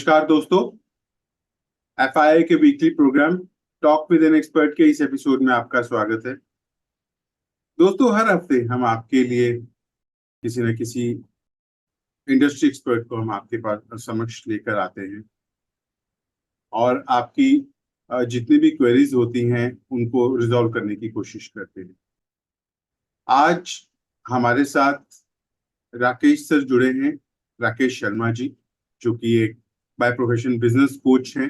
नमस्कार दोस्तों। एफआईआई के weekly programme talk with an expert के इस एपिसोड में आपका स्वागत है। दोस्तों, हर हफ्ते हम आपके लिए किसी न किसी इंडस्ट्री एक्सपर्ट को हम आपके पास समक्ष लेकर आते हैं और आपकी जितनी भी क्वेरीज होती हैं उनको रिजॉल्व करने की कोशिश करते हैं। आज हमारे साथ राकेश सर जुड़े हैं, राकेश शर्मा जी, जो कि एक बाय प्रोफेशन बिजनेस कोच हैं।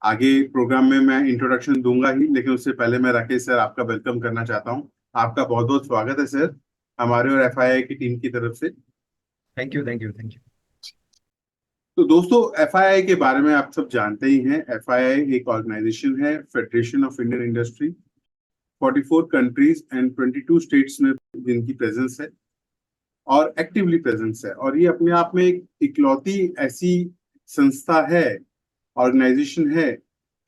आगे प्रोग्राम में मैं इंट्रोडक्शन दूंगा ही, लेकिन उससे पहले मैं राकेश सर आपका वेलकम करना चाहता हूं। आपका बहुत बहुत स्वागत है सर, हमारे और एफआईआई की टीम की तरफ से। Thank you thank you thank you. तो दोस्तों, एफआईआई के बारे में आप सब जानते ही हैं। एफआईआई एक ऑर्गेनाइजेशन है, federation of Indian industry. 44 countries and 22 states में जिनकी प्रेजेंस है और एक्टिवली प्रेजेंस है, और ये अपने आप में एक इकलौती ऐसी संस्था है, ऑर्गेनाइजेशन है,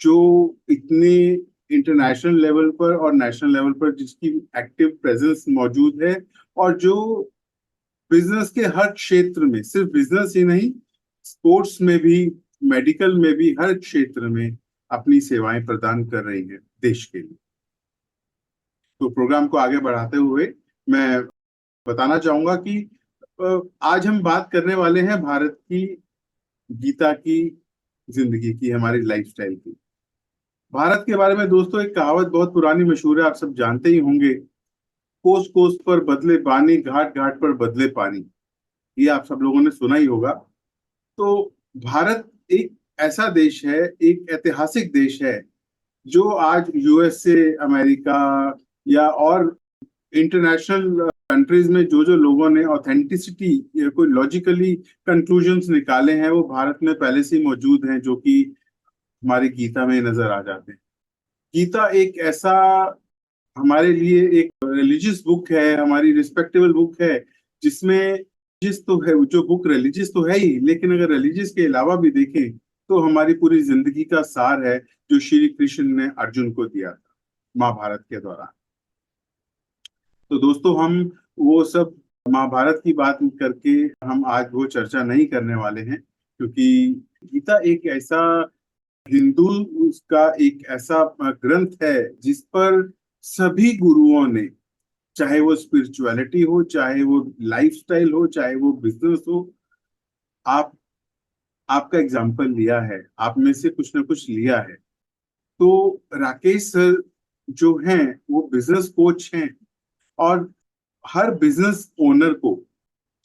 जो इतने इंटरनेशनल लेवल पर और नेशनल लेवल पर जिसकी एक्टिव प्रेजेंस मौजूद है, और जो बिजनेस के हर क्षेत्र में, सिर्फ बिजनेस ही नहीं, स्पोर्ट्स में भी, मेडिकल में भी, हर क्षेत्र में अपनी सेवाएं प्रदान कर रही है देश के लिए। तो प्रोग्राम को आगे बढ़ाते हुए मैं बताना चाहूंगा कि आज हम बात करने वाले हैं भारत की, गीता की, जिंदगी की, हमारी लाइफस्टाइल की। भारत के बारे में दोस्तों एक कहावत बहुत पुरानी मशहूर है, आप सब जानते ही होंगे। कोस कोस पर बदले बानी, घाट घाट पर बदले पानी। ये आप सब लोगों ने सुना ही होगा। तो भारत एक ऐसा देश है, एक ऐतिहासिक देश है, जो आज यूएसए, अमेरिका या और इंटरनेशनल कंट्रीज में जो जो लोगों ने ऑथेंटिसिटी या कोई लॉजिकली कंक्लूजन्स निकाले हैं, वो भारत में पहले से ही मौजूद हैं, जो कि हमारी गीता में नजर आ जाते हैं। गीता एक ऐसा, हमारे लिए एक रिलीजियस बुक है, हमारी रिस्पेक्टेबल बुक है, जिसमें रिलीजियस तो है, जो बुक रिलीजियस तो है ही, लेकिन अगर रिलीजियस के अलावा भी देखें तो हमारी पूरी जिंदगी का सार है, जो श्री कृष्ण ने अर्जुन को दिया था महाभारत के दौरान। तो दोस्तों, हम वो सब महाभारत की बात करके हम आज वो चर्चा नहीं करने वाले हैं, क्योंकि गीता एक ऐसा हिंदू, उसका एक ऐसा ग्रंथ है जिस पर सभी गुरुओं ने, चाहे वो स्पिरिचुअलिटी हो, चाहे वो लाइफस्टाइल हो, चाहे वो बिजनेस हो, आप आपका एग्जाम्पल लिया है, आप में से कुछ ना कुछ लिया है। तो राकेश सर जो हैं, वो बिजनेस कोच हैं, और हर बिजनेस ओनर को,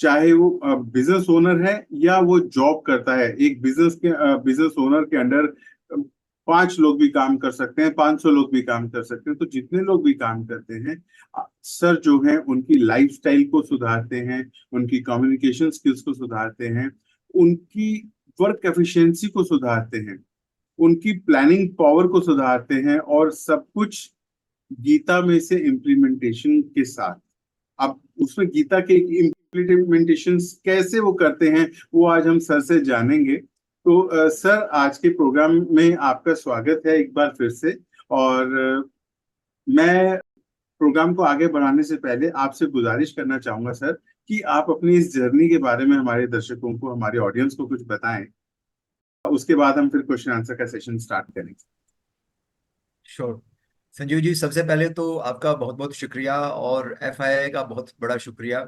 चाहे वो बिजनेस ओनर है या वो जॉब करता है, एक बिजनेस ओनर के अंडर 5 लोग भी काम कर सकते हैं, 500 लोग भी काम कर सकते हैं। तो जितने लोग भी काम करते हैं, सर जो है उनकी लाइफस्टाइल को सुधारते हैं, उनकी कम्युनिकेशन स्किल्स को सुधारते हैं, उनकी वर्क एफिशिएंसी को सुधारते हैं, उनकी प्लानिंग पावर को सुधारते हैं, और सब कुछ गीता में से इम्प्लीमेंटेशन के साथ। अब उसमें गीता के इम्प्लीमेंटेशन कैसे वो करते हैं, वो आज हम सर से जानेंगे। तो सर, आज के प्रोग्राम में आपका स्वागत है एक बार फिर से। और मैं प्रोग्राम को आगे बढ़ाने से पहले आपसे गुजारिश करना चाहूंगा सर, कि आप अपनी इस जर्नी के बारे में हमारे दर्शकों को, हमारे ऑडियंस को कुछ बताएं। उसके बाद हम फिर क्वेश्चन आंसर का सेशन स्टार्ट करेंगे। श्योर। संजीव जी, सबसे पहले तो आपका बहुत बहुत शुक्रिया, और एफआईआई का बहुत बड़ा शुक्रिया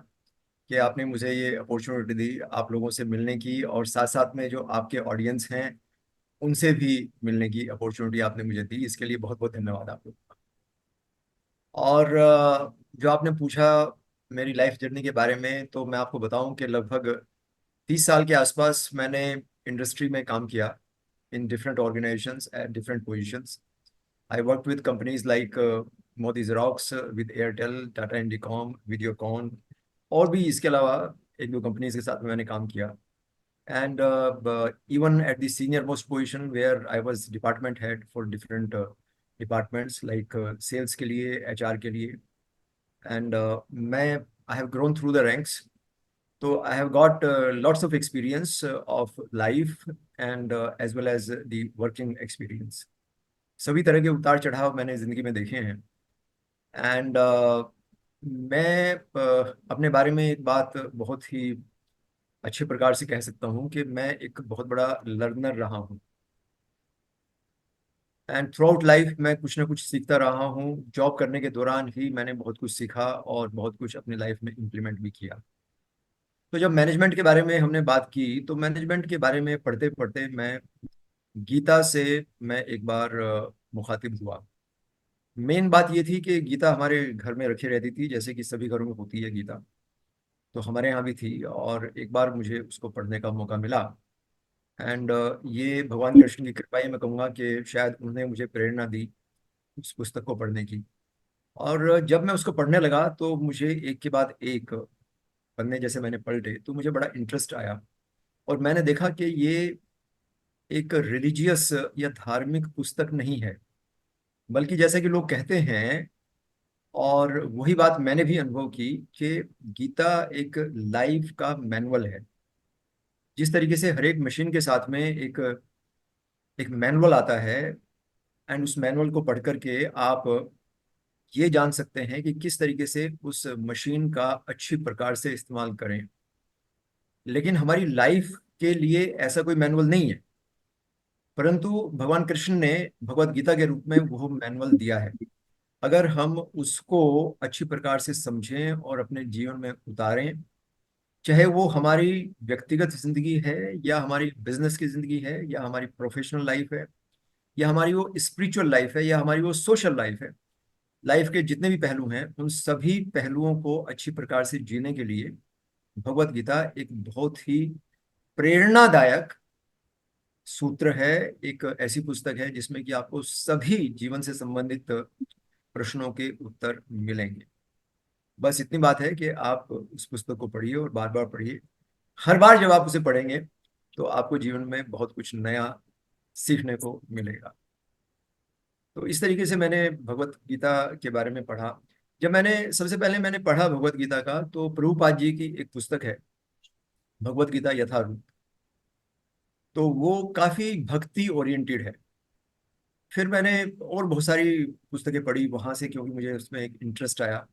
कि आपने मुझे ये अपॉर्चुनिटी दी आप लोगों से मिलने की, और साथ साथ में जो आपके ऑडियंस हैं उनसे भी मिलने की अपॉर्चुनिटी आपने मुझे दी। इसके लिए बहुत बहुत धन्यवाद आप लोग। और जो आपने पूछा मेरी लाइफ जर्नी के बारे में, तो मैं आपको बताऊं कि लगभग 30 साल के आसपास मैंने इंडस्ट्री में काम किया, in different organisations at different positions. I worked with companies like Modi Xerox, with Airtel, Tata Indicom, Videocon, और भी इसके अलावा एक दो कंपनीज के साथ में मैंने काम किया। And even at the senior most position where I was department head for different departments like sales के लिए, एचआर के लिए। एंड मैं I have grown through the ranks, तो I have got lots of experience of life and as well as the working experience. सभी तरह के उतार चढ़ाव मैंने जिंदगी में देखे हैं। एंड मैं अपने बारे में एक बात बहुत ही अच्छे प्रकार से कह सकता हूँ कि मैं एक बहुत बड़ा लर्नर रहा हूँ। एंड थ्रू आउट लाइफ मैं कुछ ना कुछ सीखता रहा हूँ। जॉब करने के दौरान ही मैंने बहुत कुछ सीखा और बहुत कुछ अपनी लाइफ में इम्प्लीमेंट भी किया। तो जब मैनेजमेंट के बारे में हमने बात की, तो मैनेजमेंट के बारे में पढ़ते पढ़ते मैं गीता से मैं एक बार मुखातिब हुआ। मेन बात ये थी कि गीता हमारे घर में रखी रहती थी, जैसे कि सभी घरों में होती है गीता, तो हमारे यहाँ भी थी। और एक बार मुझे उसको पढ़ने का मौका मिला। एंड ये भगवान कृष्ण की कृपा ही मैं कहूँगा कि शायद उन्होंने मुझे प्रेरणा दी उस पुस्तक को पढ़ने की। और जब मैं उसको पढ़ने लगा तो मुझे एक के बाद एक पन्ने जैसे मैंने पलटे तो मुझे बड़ा इंटरेस्ट आया। और मैंने देखा कि ये एक रिलीजियस या धार्मिक पुस्तक नहीं है, बल्कि जैसे कि लोग कहते हैं, और वही बात मैंने भी अनुभव की, कि गीता एक लाइफ का मैनुअल है। जिस तरीके से हर एक मशीन के साथ में एक एक मैनुअल आता है, एंड उस मैनुअल को पढ़ करके आप ये जान सकते हैं कि किस तरीके से उस मशीन का अच्छी प्रकार से इस्तेमाल करें। लेकिन हमारी लाइफ के लिए ऐसा कोई मैनुअल नहीं है, परंतु भगवान कृष्ण ने भगवत गीता के रूप में वो मैनुअल दिया है। अगर हम उसको अच्छी प्रकार से समझें और अपने जीवन में उतारें, चाहे वो हमारी व्यक्तिगत जिंदगी है, या हमारी बिजनेस की जिंदगी है, या हमारी प्रोफेशनल लाइफ है, या हमारी वो स्पिरिचुअल लाइफ है, या हमारी वो सोशल लाइफ है, लाइफ के जितने भी पहलू हैं उन सभी पहलुओं को अच्छी प्रकार से जीने के लिए भगवत गीता एक बहुत ही प्रेरणादायक सूत्र है। एक ऐसी पुस्तक है जिसमें कि आपको सभी जीवन से संबंधित प्रश्नों के उत्तर मिलेंगे। बस इतनी बात है कि आप उस पुस्तक को पढ़िए और बार बार पढ़िए। हर बार जब आप उसे पढ़ेंगे तो आपको जीवन में बहुत कुछ नया सीखने को मिलेगा। तो इस तरीके से मैंने भगवत गीता के बारे में पढ़ा। जब मैंने सबसे पहले मैंने पढ़ा भगवत गीता का, तो प्रभुपाद जी की एक पुस्तक है भगवत गीता यथारूप। तो वो काफी भक्ति ओरिएंटेड है। फिर मैंने और बहुत सारी पुस्तकें पढ़ी वहां से, क्योंकि मुझे उसमें एक इंटरेस्ट आया।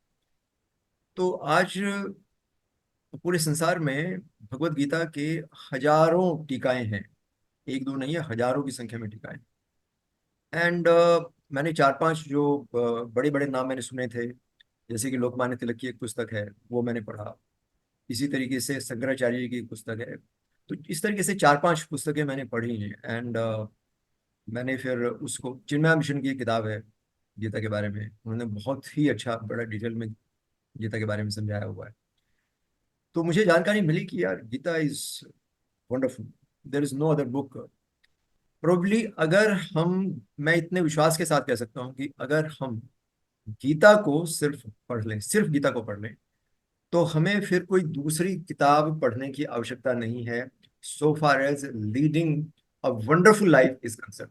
तो आज पूरे संसार में भगवत गीता के हजारों टीकाएं हैं। एक दो नहीं है, हजारों की संख्या में टीकाएं। एंड मैंने चार पांच जो बड़े बड़े नाम मैंने सुने थे, जैसे कि लोकमान्य तिलक की एक पुस्तक है, वो मैंने पढ़ा। इसी तरीके से शंकराचार्य जी की एक पुस्तक है। तो इस तरीके से चार पांच पुस्तकें मैंने पढ़ी हैं। एंड मैंने फिर उसको, चिन्मय मिशन की एक किताब है गीता के बारे में, उन्होंने बहुत ही अच्छा बड़ा डिटेल में गीता के बारे में समझाया हुआ है। तो मुझे जानकारी मिली कि यार Gita is wonderful, there is no other book probably. अगर हम, मैं इतने विश्वास के साथ कह सकता हूँ कि अगर हम गीता को सिर्फ पढ़ लें, सिर्फ गीता को पढ़ लें, तो हमें फिर कोई दूसरी किताब पढ़ने की आवश्यकता नहीं है, so far as leading a wonderful life is concern.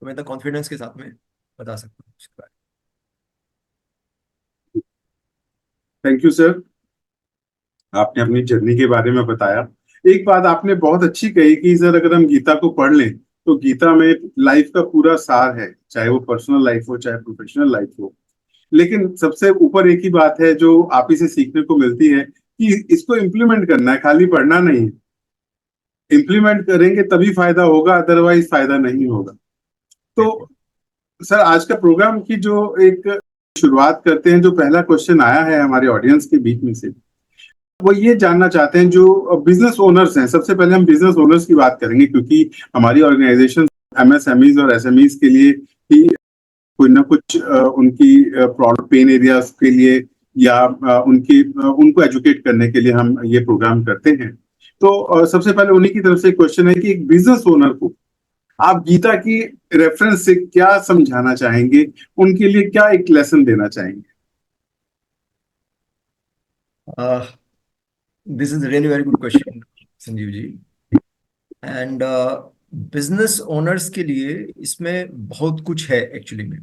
तो मैं तो कॉन्फिडेंस के साथ में बता सकता हूँ उसके बारे थैंक यू सर, आपने अपनी जर्नी के बारे में बताया। एक बात आपने बहुत अच्छी कही कि सर अगर हम गीता को पढ़ लें तो गीता में लाइफ का पूरा सार है, चाहे वो पर्सनल लाइफ हो चाहे प्रोफेशनल लाइफ हो। लेकिन सबसे ऊपर एक ही बात है जो आप ही से सीखने को मिलती है कि इसको इम्प्लीमेंट करना है, खाली पढ़ना नहीं है। इम्प्लीमेंट करेंगे तभी फायदा होगा, अदरवाइज फायदा नहीं होगा। तो में। सर आज का प्रोग्राम की जो एक शुरुआत करते हैं, जो पहला क्वेश्चन आया है हमारे ऑडियंस के बीच में से, वो ये जानना चाहते हैं जो बिजनेस ओनर्स हैं। सबसे पहले हम बिजनेस ओनर्स की बात करेंगे, क्योंकि हमारी ऑर्गेनाइजेशन एमएसएमईज और एसएमईज के लिए ही कुछ ना कुछ उनकी पेन एरियाज के लिए या उनको एजुकेट करने के लिए हम ये प्रोग्राम करते हैं। तो सबसे पहले उन्हीं की तरफ से क्वेश्चन है कि एक बिजनेस ओनर को आप गीता की रेफरेंस से क्या समझाना चाहेंगे, उनके लिए क्या एक लेसन देना चाहेंगे? This is really very good question Sanjeev ji. And business owners के लिए इसमें बहुत कुछ है एक्चुअली में।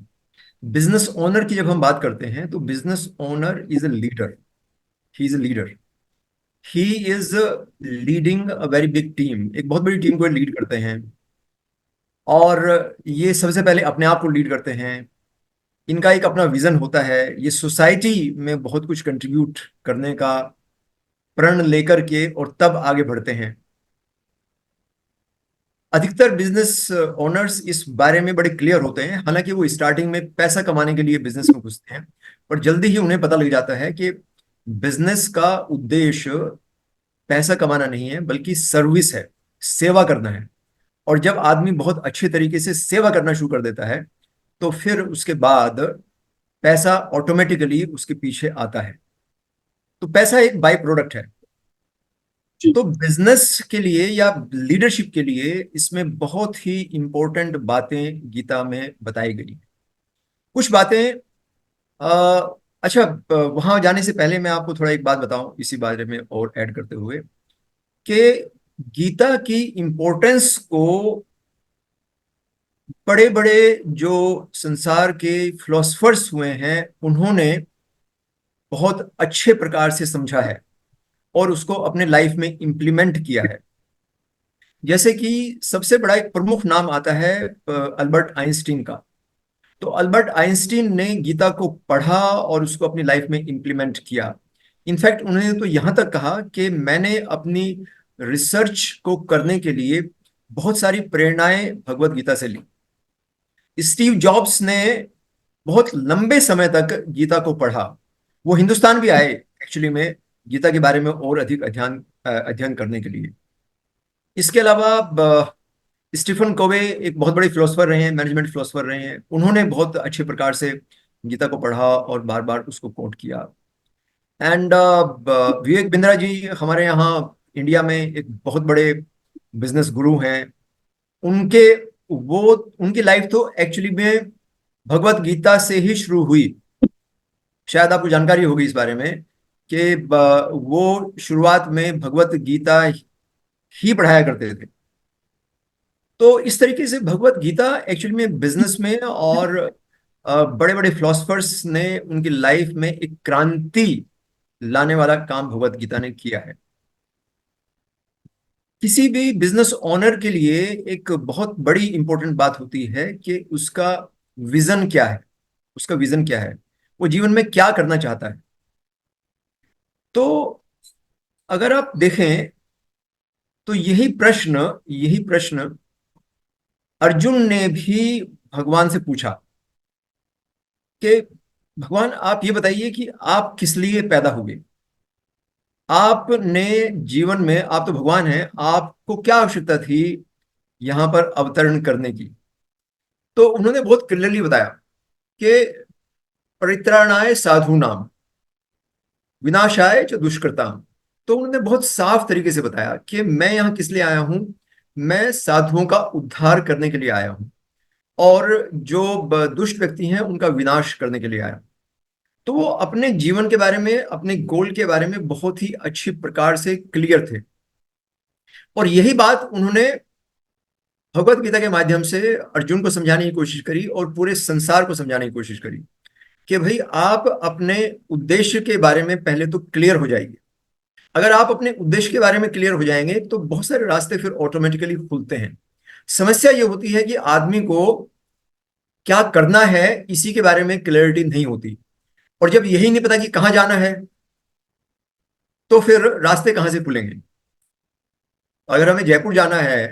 बिजनेस ओनर की जब हम बात करते हैं, तो business owner is a leader. He is a leader. He is leading a very big team, एक बहुत बड़ी टीम को लीड करते हैं। और ये सबसे पहले अपने आप को लीड करते हैं। इनका एक अपना विजन होता है, ये सोसाइटी में बहुत कुछ कंट्रीब्यूट करने का प्रण लेकर के और तब आगे बढ़ते हैं। अधिकतर बिजनेस ओनर्स इस बारे में बड़े क्लियर होते हैं, हालांकि वो स्टार्टिंग में पैसा कमाने के लिए बिजनेस में घुसते हैं, पर जल्दी ही उन्हें पता लग जाता है कि बिजनेस का उद्देश्य पैसा कमाना नहीं है, बल्कि सर्विस है, सेवा करना है। और जब आदमी बहुत अच्छे तरीके से सेवा करना शुरू कर देता है, तो फिर उसके बाद पैसा ऑटोमेटिकली उसके पीछे आता है। तो पैसा एक बाई प्रोडक्ट है। जी। तो बिजनेस के लिए या लीडरशिप के लिए इसमें बहुत ही इंपॉर्टेंट बातें गीता में बताई गई। कुछ बातें अच्छा, वहां जाने से पहले मैं आपको थोड़ा एक बात बताऊं इसी बारे में और ऐड करते हुए, कि गीता की इंपॉर्टेंस को बड़े बड़े जो संसार के फिलोसफर्स हुए हैं उन्होंने बहुत अच्छे प्रकार से समझा है और उसको अपने लाइफ में इंप्लीमेंट किया है। जैसे कि सबसे बड़ा एक प्रमुख नाम आता है अल्बर्ट आइंस्टीन का। तो अल्बर्ट आइंस्टीन ने गीता को पढ़ा और उसको अपनी लाइफ में इंप्लीमेंट किया। इनफैक्ट उन्होंने तो यहां तक कहा कि मैंने अपनी रिसर्च को करने के लिए बहुत सारी प्रेरणाएं भगवत गीता से ली। स्टीव जॉब्स ने बहुत लंबे समय तक गीता को पढ़ा। वो हिंदुस्तान भी आए एक्चुअली में गीता के बारे में और अधिक अध्ययन करने के लिए। इसके अलावा स्टीफन कोवे एक बहुत बड़े फिलोसफर रहे हैं, मैनेजमेंट फिलोसफर रहे हैं। उन्होंने बहुत अच्छे प्रकार से गीता को पढ़ा और बार बार उसको कोट किया। एंड विवेक बिंद्रा जी हमारे यहाँ इंडिया में एक बहुत बड़े बिजनेस गुरु हैं। उनके वो उनकी लाइफ तो एक्चुअली में भगवत गीता से ही शुरू हुई। शायद आपको जानकारी होगी इस बारे में कि वो शुरुआत में भगवत गीता ही पढ़ाया करते थे। तो इस तरीके से भगवत गीता एक्चुअली में बिजनेस में और बड़े बड़े फिलोसफर्स ने उनकी लाइफ में एक क्रांति लाने वाला काम भगवत गीता ने किया है। किसी भी बिजनेस ओनर के लिए एक बहुत बड़ी इंपॉर्टेंट बात होती है कि उसका विजन क्या है। उसका विजन क्या है, वो जीवन में क्या करना चाहता है। तो अगर आप देखें तो यही प्रश्न अर्जुन ने भी भगवान से पूछा कि भगवान आप ये बताइए कि आप किस लिए पैदा हुए। आपने जीवन में, आप तो भगवान हैं, आपको क्या आवश्यकता थी यहां पर अवतरण करने की। तो उन्होंने बहुत क्लियरली बताया कि परित्राणाय साधूनाम विनाशाय च दुष्कृताम। तो उन्होंने बहुत साफ तरीके से बताया कि मैं यहां किस लिए आया हूं। मैं साधुओं का उद्धार करने के लिए आया हूं और जो दुष्ट व्यक्ति हैं उनका विनाश करने के लिए आया हूं। तो वो अपने जीवन के बारे में, अपने गोल के बारे में बहुत ही अच्छी प्रकार से क्लियर थे। और यही बात उन्होंने भगवत गीता के माध्यम से अर्जुन को समझाने की कोशिश करी और पूरे संसार को समझाने की कोशिश करी कि भाई आप अपने उद्देश्य के बारे में पहले तो क्लियर हो जाइए। अगर आप अपने उद्देश्य के बारे में क्लियर हो जाएंगे तो बहुत सारे रास्ते फिर ऑटोमेटिकली खुलते हैं। समस्या ये होती है कि आदमी को क्या करना है इसी के बारे में क्लैरिटी नहीं होती, और जब यही नहीं पता कि कहाँ जाना है तो फिर रास्ते कहाँ से खुलेंगे। अगर हमें जयपुर जाना है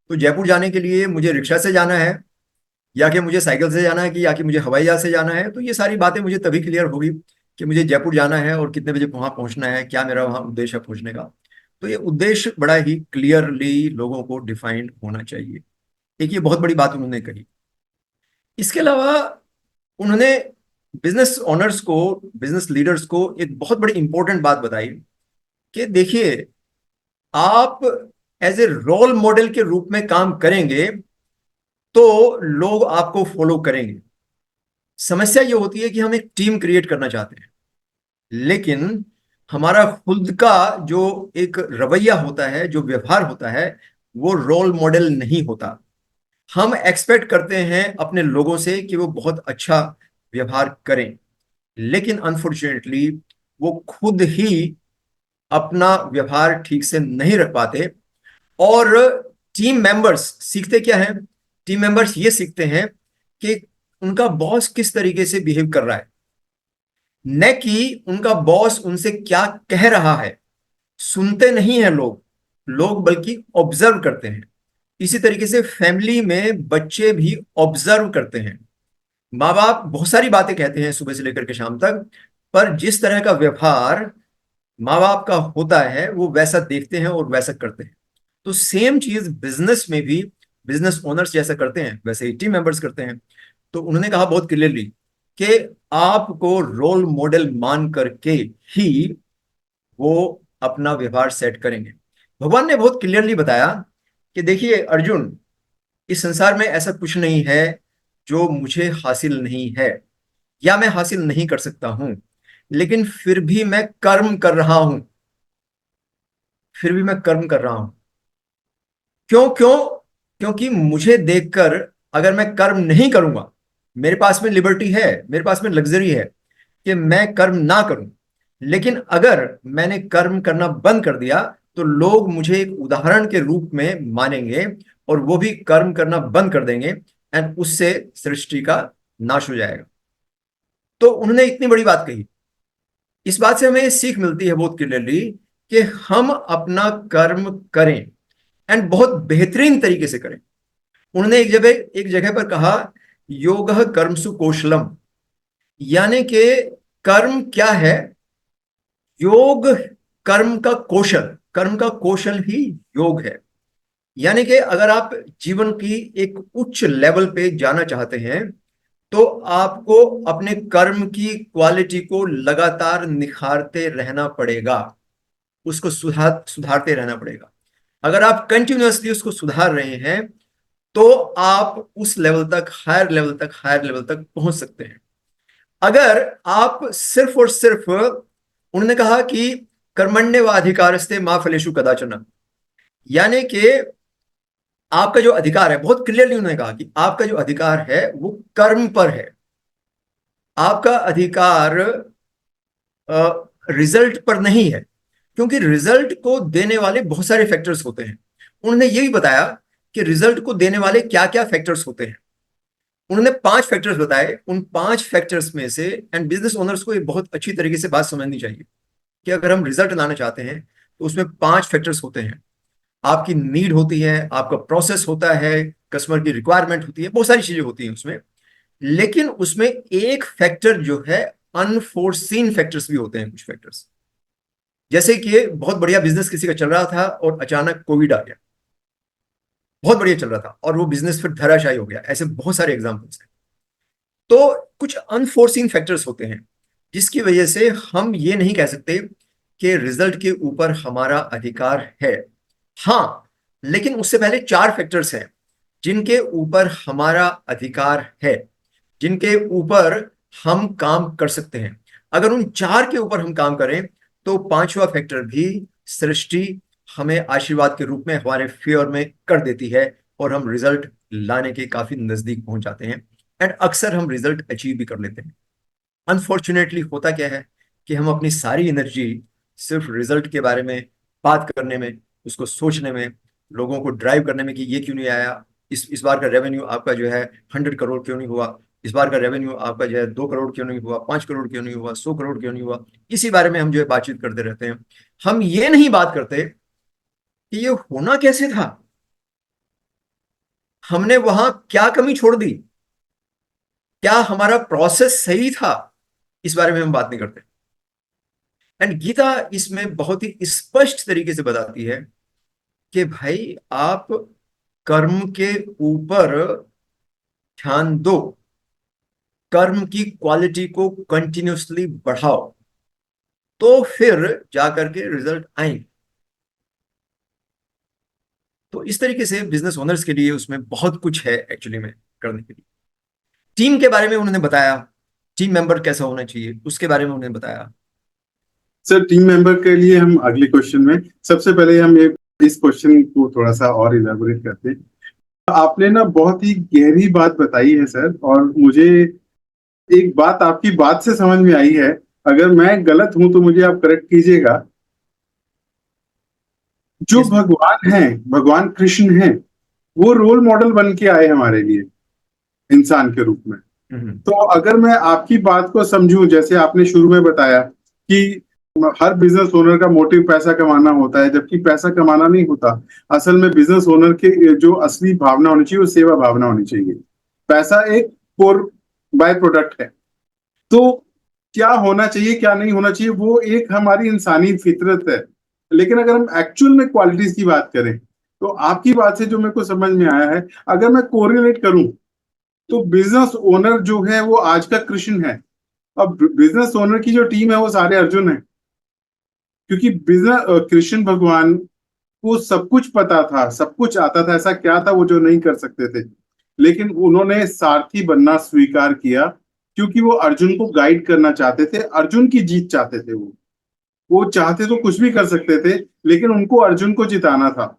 तो जयपुर जाने के लिए मुझे रिक्शा से जाना है, या कि मुझे साइकिल से जाना है, कि या कि मुझे हवाई जहाज से जाना है। तो ये सारी बातें मुझे तभी क्लियर होगी कि मुझे जयपुर जाना है और कितने बजे वहां पहुंचना है, क्या मेरा वहां उद्देश्य है पहुंचने का। तो ये उद्देश्य बड़ा ही क्लियरली लोगों को डिफाइंड होना चाहिए। एक ये बहुत बड़ी बात उन्होंने कही। इसके अलावा उन्होंने बिजनेस ओनर्स को, बिजनेस लीडर्स को एक बहुत बड़ी इंपॉर्टेंट बात बताई कि देखिए, आप एज ए रोल मॉडल के रूप में काम करेंगे तो लोग आपको फॉलो करेंगे। समस्या ये होती है कि हम एक टीम क्रिएट करना चाहते हैं, लेकिन हमारा खुद का जो एक रवैया होता है, जो व्यवहार होता है, वो रोल मॉडल नहीं होता। हम एक्सपेक्ट करते हैं अपने लोगों से कि वो बहुत अच्छा व्यवहार करें, लेकिन अनफॉर्चुनेटली वो खुद ही अपना व्यवहार ठीक से नहीं रख पाते। और टीम मेंबर्स सीखते क्या है, टीम मेंबर्स ये सीखते हैं कि उनका बॉस किस तरीके से बिहेव कर रहा है, न कि उनका बॉस उनसे क्या कह रहा है। सुनते नहीं हैं लोग, लोग बल्कि ऑब्जर्व करते हैं। इसी तरीके से फैमिली में बच्चे भी ऑब्जर्व करते हैं। माँ बाप बहुत सारी बातें कहते हैं सुबह से लेकर के शाम तक, पर जिस तरह का व्यवहार माँ बाप का होता है वो वैसा देखते हैं और वैसा करते हैं। तो सेम चीज बिजनेस में भी बिजनेस ओनर्स जैसा करते हैं वैसे ही टीम मेंबर्स करते हैं। तो उन्होंने कहा बहुत क्लियरली कि आपको रोल मॉडल मान करके ही वो अपना व्यवहार सेट करेंगे। भगवान ने बहुत क्लियरली बताया कि देखिए अर्जुन, इस संसार में ऐसा कुछ नहीं है जो मुझे हासिल नहीं है या मैं हासिल नहीं कर सकता हूं, लेकिन फिर भी मैं कर्म कर रहा हूं। फिर भी मैं कर्म कर रहा हूं। क्यों क्यों? क्योंकि मुझे देखकर अगर मैं कर्म नहीं करूंगा, मेरे पास में लिबर्टी है, मेरे पास में लग्जरी है कि मैं कर्म ना करूं। लेकिन अगर मैंने कर्म करना बंद कर दिया तो लोग मुझे एक उदाहरण के रूप में मानेंगे और वो भी कर्म करना बंद कर देंगे, एंड उससे सृष्टि का नाश हो जाएगा। तो उन्होंने इतनी बड़ी बात कही। इस बात से हमें ये सीख मिलती है बहुत क्लियरली कि हम अपना कर्म करें एंड बहुत बेहतरीन तरीके से करें। उन्होंने एक जगह पर कहा, योग कर्मसु कौशलम, यानी कि कर्म क्या है? योग कर्म का कौशल, कर्म का कौशल ही योग है। यानी कि अगर आप जीवन की एक उच्च लेवल पे जाना चाहते हैं तो आपको अपने कर्म की क्वालिटी को लगातार निखारते रहना पड़ेगा, उसको सुधारते रहना पड़ेगा। अगर आप कंटिन्यूअसली उसको सुधार रहे हैं तो आप उस लेवल तक, हायर लेवल तक, हायर लेवल तक पहुंच सकते हैं। अगर आप सिर्फ और सिर्फ, उन्होंने कहा कि कर्मण्येवाधिकारस्ते मा फलेषु कदाचन, यानी कि आपका जो अधिकार है, बहुत क्लियरली उन्होंने कहा कि आपका जो अधिकार है वो कर्म पर है। आपका अधिकार रिजल्ट पर नहीं है, क्योंकि रिजल्ट को देने वाले बहुत सारे फैक्टर्स होते हैं। उन्होंने ये भी बताया कि रिजल्ट को देने वाले क्या क्या फैक्टर्स होते हैं। उन्होंने 5 फैक्टर्स बताए। उन 5 फैक्टर्स में से, एंड बिजनेस ओनर्स को ये बहुत अच्छी तरीके से बात समझनी चाहिए कि अगर हम रिजल्ट लाना चाहते हैं तो उसमें 5 फैक्टर्स होते हैं। आपकी नीड होती है, आपका प्रोसेस होता है, कस्टमर की रिक्वायरमेंट होती है, बहुत सारी चीजें होती हैं उसमें। लेकिन उसमें एक फैक्टर जो है, अनफोर्सीन फैक्टर्स भी होते हैं कुछ फैक्टर्स। जैसे कि बहुत बढ़िया बिजनेस किसी का चल रहा था और अचानक कोविड आ गया, बहुत बढ़िया चल रहा था और वो बिजनेस फिर धराशायी हो गया। ऐसे बहुत सारे एग्जांपल्स हैं। तो कुछ अनफोर्सीन फैक्टर्स होते हैं जिसकी वजह से हम ये नहीं कह सकते कि रिजल्ट के ऊपर हमारा अधिकार है। हाँ, लेकिन उससे पहले 4 फैक्टर्स हैं जिनके ऊपर हमारा अधिकार है, जिनके ऊपर हम काम कर सकते हैं। अगर उन 4 के ऊपर हम काम करें तो 5वां फैक्टर भी सृष्टि हमें आशीर्वाद के रूप में हमारे फेवर में कर देती है और हम रिजल्ट लाने के काफी नजदीक पहुंच जाते हैं, एंड अक्सर हम रिजल्ट अचीव भी कर लेते हैं। अनफॉर्चुनेटली होता क्या है कि हम अपनी सारी एनर्जी सिर्फ रिजल्ट के बारे में बात करने में, उसको सोचने में, लोगों को ड्राइव करने में कि ये क्यों नहीं आया, इस बार का रेवेन्यू आपका जो है 100 करोड़ क्यों नहीं हुआ, इस बार का रेवेन्यू आपका जो है 2 करोड़ क्यों नहीं हुआ, 5 करोड़ क्यों नहीं हुआ, 100 करोड़ क्यों नहीं हुआ। इसी बारे में हम जो है बातचीत करते रहते हैं। हम ये नहीं बात करते कि ये होना कैसे था, हमने वहां क्या कमी छोड़ दी, क्या हमारा प्रोसेस सही था। इस बारे में हम बात नहीं करते। एंड गीता इसमें बहुत ही स्पष्ट तरीके से बताती है कि भाई आप कर्म के ऊपर ध्यान दो, कर्म की क्वालिटी को कंटिन्यूअसली बढ़ाओ, तो फिर जाकर के रिजल्ट आएंगे। तो इस तरीके से बिजनेस ओनर्स के लिए उसमें बहुत कुछ है एक्चुअली में करने के लिए। टीम के बारे में उन्होंने बताया, टीम मेंबर कैसा होना चाहिए उसके बारे में उन्होंने बताया। सर, टीम मेंबर के लिए हम अगले क्वेश्चन में, सबसे पहले हम ये इस क्वेश्चन को थोड़ा सा और इलेबोरेट करते हैं। आपने ना बहुत ही गहरी बात बताई है सर, और मुझे एक बात आपकी बात से समझ में आई है। अगर मैं गलत हूं तो मुझे आप करेक्ट कीजिएगा। जो यस। भगवान हैं, भगवान कृष्ण हैं, वो रोल मॉडल बन के आए हमारे लिए इंसान के रूप में। तो अगर मैं आपकी बात को समझूं, जैसे आपने शुरू में बताया कि हर बिजनेस ओनर का मोटिव पैसा कमाना होता है, जबकि पैसा कमाना नहीं होता। असल में बिजनेस ओनर के जो असली भावना होनी चाहिए वो सेवा भावना होनी चाहिए। पैसा एक कोर बाय प्रोडक्ट है। तो क्या होना चाहिए क्या नहीं होना चाहिए वो एक हमारी इंसानी फितरत है। लेकिन अगर हम एक्चुअल में क्वालिटीज की बात करें, तो आपकी बात से जो मेरे को समझ में आया है, अगर मैं कोरिलेट करूं, तो बिजनेस ओनर जो है वो आज का कृष्ण है। अब बिजनेस ओनर की जो टीम है वो सारे अर्जुन है। क्योंकि बिजनेस कृष्ण भगवान को सब कुछ पता था, सब कुछ आता था, ऐसा क्या था वो जो नहीं कर सकते थे। लेकिन उन्होंने सारथी बनना स्वीकार किया, क्योंकि वो अर्जुन को गाइड करना चाहते थे, अर्जुन की जीत चाहते थे। वो चाहते तो कुछ भी कर सकते थे, लेकिन उनको अर्जुन को जिताना था।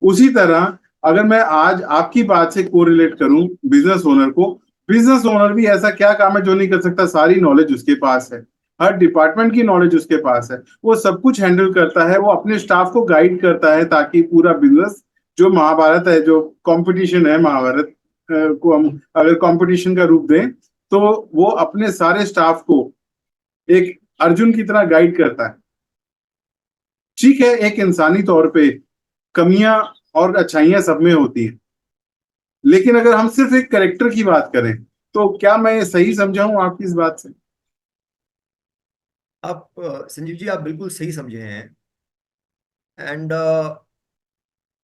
उसी तरह अगर मैं आज आपकी बात से कोरिलेट करूं बिजनेस ओनर को, बिजनेस ओनर भी ऐसा क्या काम है जो नहीं कर सकता। सारी नॉलेज उसके पास है, हर डिपार्टमेंट की नॉलेज उसके पास है, वो सब कुछ हैंडल करता है, वो अपने स्टाफ को गाइड करता है, ताकि पूरा बिजनेस, जो महाभारत है, जो कंपटीशन है महाभारत को हम अगर कंपटीशन का रूप दें, तो वो अपने सारे स्टाफ को एक अर्जुन की तरह गाइड करता है। ठीक है, एक इंसानी तौर पे कमियां और अच्छाइयां सब में होती हैं, लेकिन अगर हम सिर्फ एक करेक्टर की बात करें, तो क्या मैं सही समझा हूं आपकी इस बात से? आप संजीव जी, आप बिल्कुल सही समझे हैं। एंड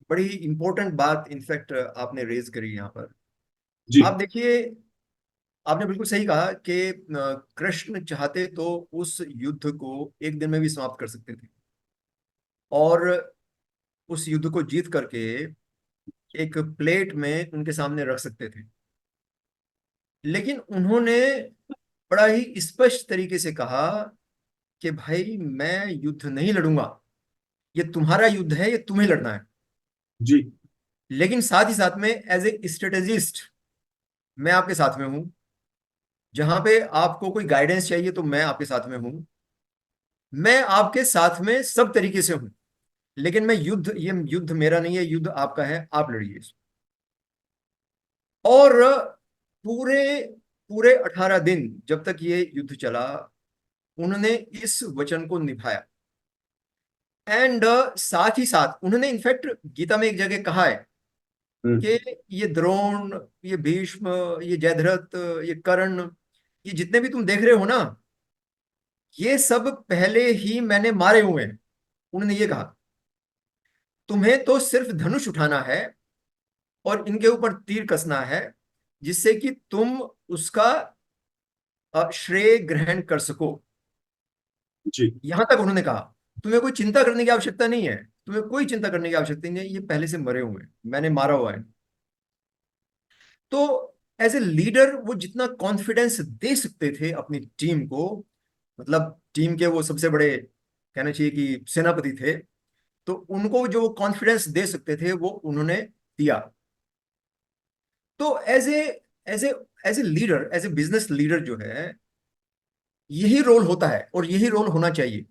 बड़ी इंपॉर्टेंट बात इनफैक्ट आपने रेज करी यहाँ पर। जी। आप देखिए, आपने बिल्कुल सही कहा कि कृष्ण चाहते तो उस युद्ध को एक दिन में भी समाप्त कर सकते थे और उस युद्ध को जीत करके एक प्लेट में उनके सामने रख सकते थे। लेकिन उन्होंने बड़ा ही स्पष्ट तरीके से कहा कि भाई मैं युद्ध नहीं लड़ूंगा, ये तुम्हारा युद्ध है, ये तुम्हें लड़ना है। जी। लेकिन साथ ही साथ में एज ए स्ट्रेटेजिस्ट मैं आपके साथ में हूं। जहां पे आपको कोई गाइडेंस चाहिए तो मैं आपके साथ में हूं। मैं आपके साथ में सब तरीके से हूं। लेकिन मैं युद्ध, ये युद्ध मेरा नहीं है, युद्ध आपका है, आप लड़िए इसको। और पूरे पूरे 18 दिन जब तक ये युद्ध चला, उन्होंने इस वचन को निभाया। एंड साथ ही साथ उन्होंने इनफैक्ट गीता में एक जगह कहा है हम्म। कि ये द्रोण, ये भीष्म, ये जयद्रथ, ये कर्ण, ये जितने भी तुम देख रहे हो ना, ये सब पहले ही मैंने मारे हुए हैं। उन्होंने ये कहा, तुम्हें तो सिर्फ धनुष उठाना है और इनके ऊपर तीर कसना है, जिससे कि तुम उसका श्रेय ग्रहण कर सको। जी। यहां तक उन्होंने कहा, तुम्हें कोई चिंता करने की आवश्यकता नहीं है, तुम्हें कोई चिंता करने की आवश्यकता नहीं है, ये पहले से मरे हुए हैं, मैंने मारा हुआ है। तो एज ए लीडर वो जितना कॉन्फिडेंस दे सकते थे अपनी टीम को, मतलब टीम के वो सबसे बड़े, कहना चाहिए कि सेनापति थे, तो उनको जो कॉन्फिडेंस दे सकते थे वो उन्होंने दिया। तो as a as a leader, as a business leader जो है, यही रोल होता है और यही रोल होना चाहिए।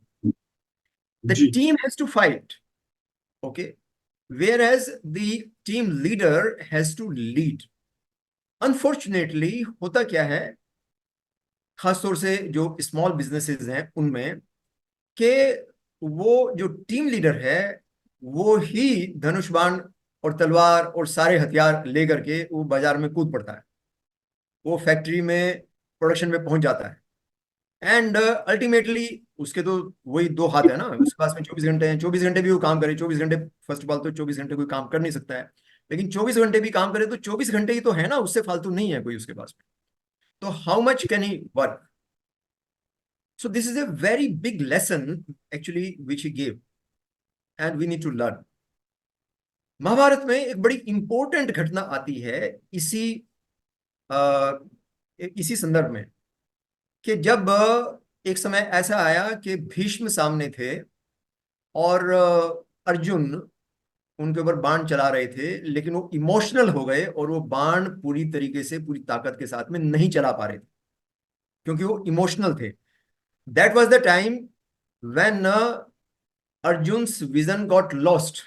द जी। Team has to fight, okay, whereas the team leader has to lead. Unfortunately होता क्या है, खासतौर से जो स्मॉल बिजनेसेस हैं उनमें, कि वो जो टीम लीडर है वो ही धनुष बाण और तलवार और सारे हथियार लेकर के वो बाजार में कूद पड़ता है, वो फैक्ट्री में प्रोडक्शन में पहुंच जाता है। एंड अल्टीमेटली उसके तो वही दो हाथ है ना, उसके पास में 24 घंटे हैं, 24 घंटे भी वो काम करे, 24 घंटे, फर्स्ट ऑफ ऑल तो 24 घंटे कोई काम कर नहीं सकता है, लेकिन 24 घंटे भी काम करे तो 24 घंटे ही तो है ना, उससे फालतू नहीं है कोई उसके पास में। तो how much can he work? So this is a very big lesson actually which he gave, and we need to learn. Mahabharata में एक बड़ी इंपॉर्टेंट घटना आती है इसी आ, इसी संदर्भ में, कि जब एक समय ऐसा आया कि भीष्म सामने थे और अर्जुन उनके ऊपर बाण चला रहे थे, लेकिन वो इमोशनल हो गए और वो बाण पूरी तरीके से पूरी ताकत के साथ में नहीं चला पा रहे थे, क्योंकि वो इमोशनल थे। That was the time when Arjun's vision got lost.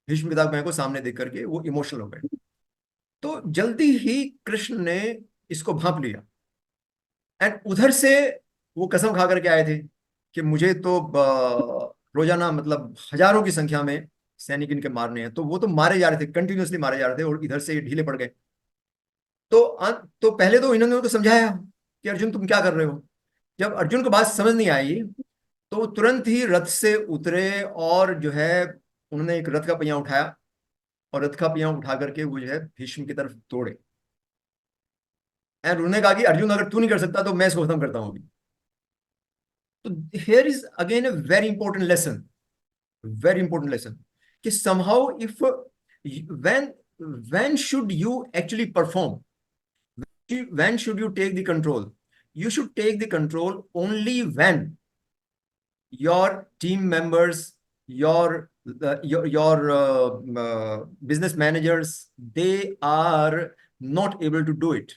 Bhishma Pitamah को सामने देख करके वो इमोशनल हो गए। तो जल्दी ही कृष्ण ने इसको भांप लिया, एंड वो कसम खा करके आए थे कि मुझे तो रोजाना मतलब हजारों की संख्या में सैनिक इनके मारने हैं। तो वो तो मारे जा रहे थे, कंटिन्यूअसली मारे जा रहे थे, और इधर से ढीले पड़ गए। तो पहले तो इन्होंने उनको समझाया कि अर्जुन तुम क्या कर रहे हो। जब अर्जुन को बात समझ नहीं आई तो वो तुरंत ही रथ से उतरे, और जो है उन्होंने एक रथ का पहिया उठाया, और रथ का पहिया उठा करके वो जो है भीष्म की तरफ दौड़े। एंड उन्होंने कहा कि अर्जुन अगर तू नहीं कर सकता तो मैं इसको खत्म करता हूँ अभी। तो here is again a very important lesson, very important lesson, कि somehow if when when should you actually perform, when should you take the control? You should take the control only when your team members, your business managers, they are not able to do it,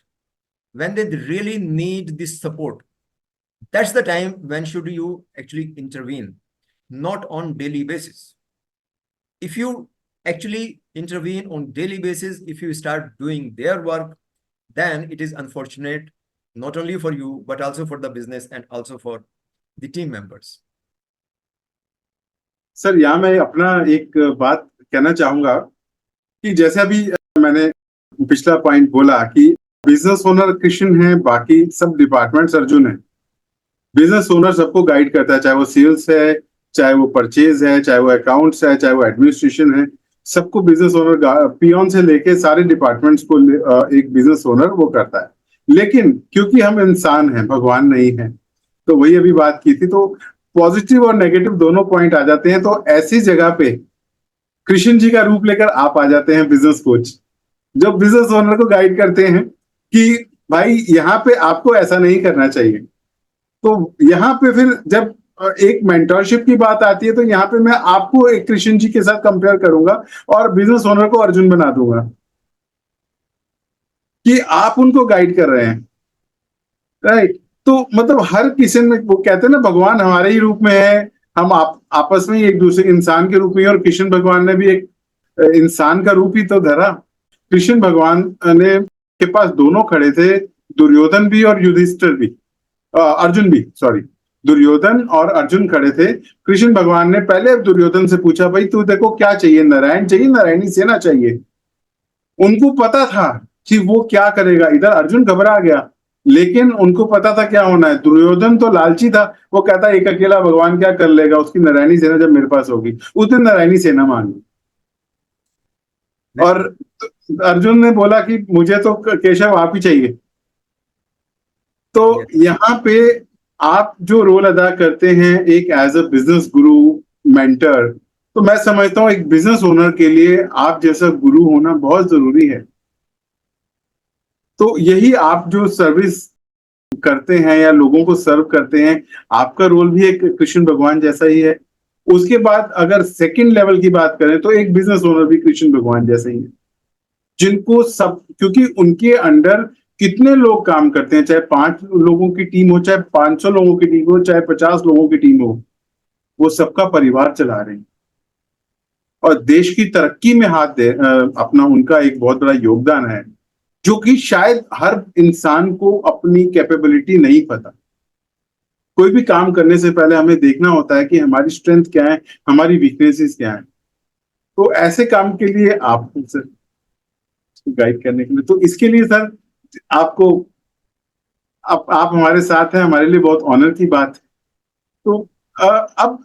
when they really need this support. That's the time when should you actually intervene, not on daily basis. If you actually intervene on daily basis, if you start doing their work, then it is unfortunate not only for you but also for the business and also for the team members. Sir यहाँ मैं अपना एक बात कहना चाहूंगा कि जैसे अभी मैंने पिछला पॉइंट बोला कि बिजनेस ओनर कृष्ण है, बाकी सब डिपार्टमेंट्स अर्जुन है। बिजनेस ओनर सबको गाइड करता है, चाहे वो सेल्स है, चाहे वो परचेज है, चाहे वो अकाउंट्स है, चाहे वो एडमिनिस्ट्रेशन है। सबको बिजनेस ओनर, पियोन से लेके सारे डिपार्टमेंट्स को एक बिजनेस ओनर वो करता है। लेकिन क्योंकि हम इंसान हैं, भगवान नहीं है, तो वही अभी बात की थी, तो पॉजिटिव और नेगेटिव दोनों पॉइंट आ जाते हैं। तो ऐसी जगह पे कृष्ण जी का रूप लेकर आप आ जाते हैं, बिजनेस कोच, जो बिजनेस ओनर को गाइड करते हैं कि भाई यहाँ पे आपको ऐसा नहीं करना चाहिए। तो यहाँ पे फिर जब एक मेंटरशिप की बात आती है, तो यहाँ पे मैं आपको एक कृष्ण जी के साथ कंपेयर करूंगा और बिजनेस ओनर को अर्जुन बना दूंगा कि आप उनको गाइड कर रहे हैं, राइट। तो मतलब हर किसी में, वो कहते हैं ना भगवान हमारे ही रूप में है, हम आपस में ही एक दूसरे इंसान के रूप में, और कृष्ण भगवान ने भी एक इंसान का रूप ही तो धरा। कृष्ण भगवान ने के पास दोनों खड़े थे, दुर्योधन भी और युधिष्ठिर भी, अर्जुन भी, सॉरी, दुर्योधन और अर्जुन खड़े थे। कृष्ण भगवान ने पहले दुर्योधन से पूछा, भाई तू देखो क्या चाहिए, नारायण चाहिए, नारायणी सेना चाहिए। उनको पता था कि वो क्या करेगा, इधर अर्जुन घबरा गया, लेकिन उनको पता था क्या होना है। दुर्योधन तो लालची था, वो कहता एक अकेला भगवान क्या कर लेगा, उसकी नारायणी सेना जब मेरे पास होगी। उसने नारायणी सेना मांगी, और अर्जुन ने बोला कि मुझे तो केशव आप ही चाहिए। तो यहाँ पे आप जो रोल अदा करते हैं एक as a business Guru, mentor, तो मैं समझता हूँ एक बिजनेस ओनर के लिए आप जैसा गुरु होना बहुत जरूरी है। तो यही आप जो सर्विस करते हैं या लोगों को सर्व करते हैं, आपका रोल भी एक कृष्ण भगवान जैसा ही है। उसके बाद अगर सेकंड लेवल की बात करें तो एक बिजनेस ओनर भी कृष्ण भगवान जैसे ही है, जिनको सब, क्योंकि उनके अंडर कितने लोग काम करते हैं, चाहे 5 लोगों की टीम हो, चाहे 500 लोगों की टीम हो, चाहे 50 लोगों की टीम हो, वो सबका परिवार चला रहे हैं और देश की तरक्की में हाथ दे अपना, उनका एक बहुत बड़ा योगदान है, जो कि शायद हर इंसान को अपनी कैपेबिलिटी नहीं पता। कोई भी काम करने से पहले हमें देखना होता है कि हमारी स्ट्रेंथ क्या है, हमारी वीकनेसेस क्या है। तो ऐसे काम के लिए आप सर गाइड करने के लिए, तो इसके लिए सर आपको, आप हमारे साथ हैं, हमारे लिए बहुत ऑनर की बात है। तो अब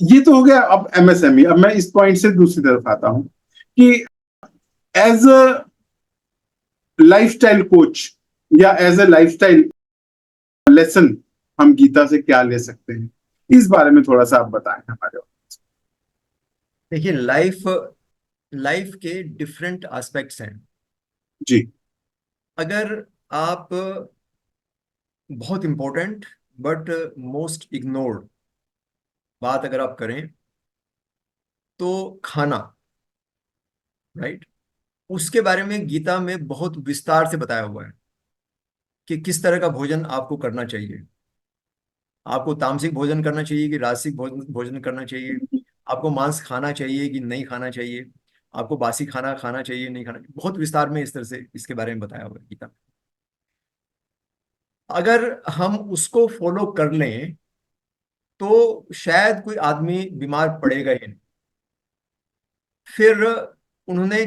ये तो हो गया, अब एमएसएमई। अब मैं इस पॉइंट से दूसरी तरफ आता हूं कि एज अ लाइफस्टाइल कोच या एज अ लाइफस्टाइल लेसन हम गीता से क्या ले सकते हैं, इस बारे में थोड़ा सा आप बताएं हमारे। देखिए, लाइफ लाइफ के डिफरेंट एस्पेक्ट्स हैं। जी। अगर आप बहुत इंपॉर्टेंट बट मोस्ट इग्नोर्ड बात अगर आप करें तो खाना, राइट, उसके बारे में गीता में बहुत विस्तार से बताया हुआ है कि किस तरह का भोजन आपको करना चाहिए। आपको तामसिक भोजन करना चाहिए कि राजसिक भोजन भोजन करना चाहिए। आपको मांस खाना चाहिए कि नहीं खाना चाहिए। आपको बासी खाना खाना चाहिए नहीं खाना चाहिए। बहुत विस्तार में इस तरह से इसके बारे में बताया हुआ है गीता में। अगर हम उसको फॉलो कर लें तो शायद कोई आदमी बीमार पड़ेगा ही नहीं। फिर उन्होंने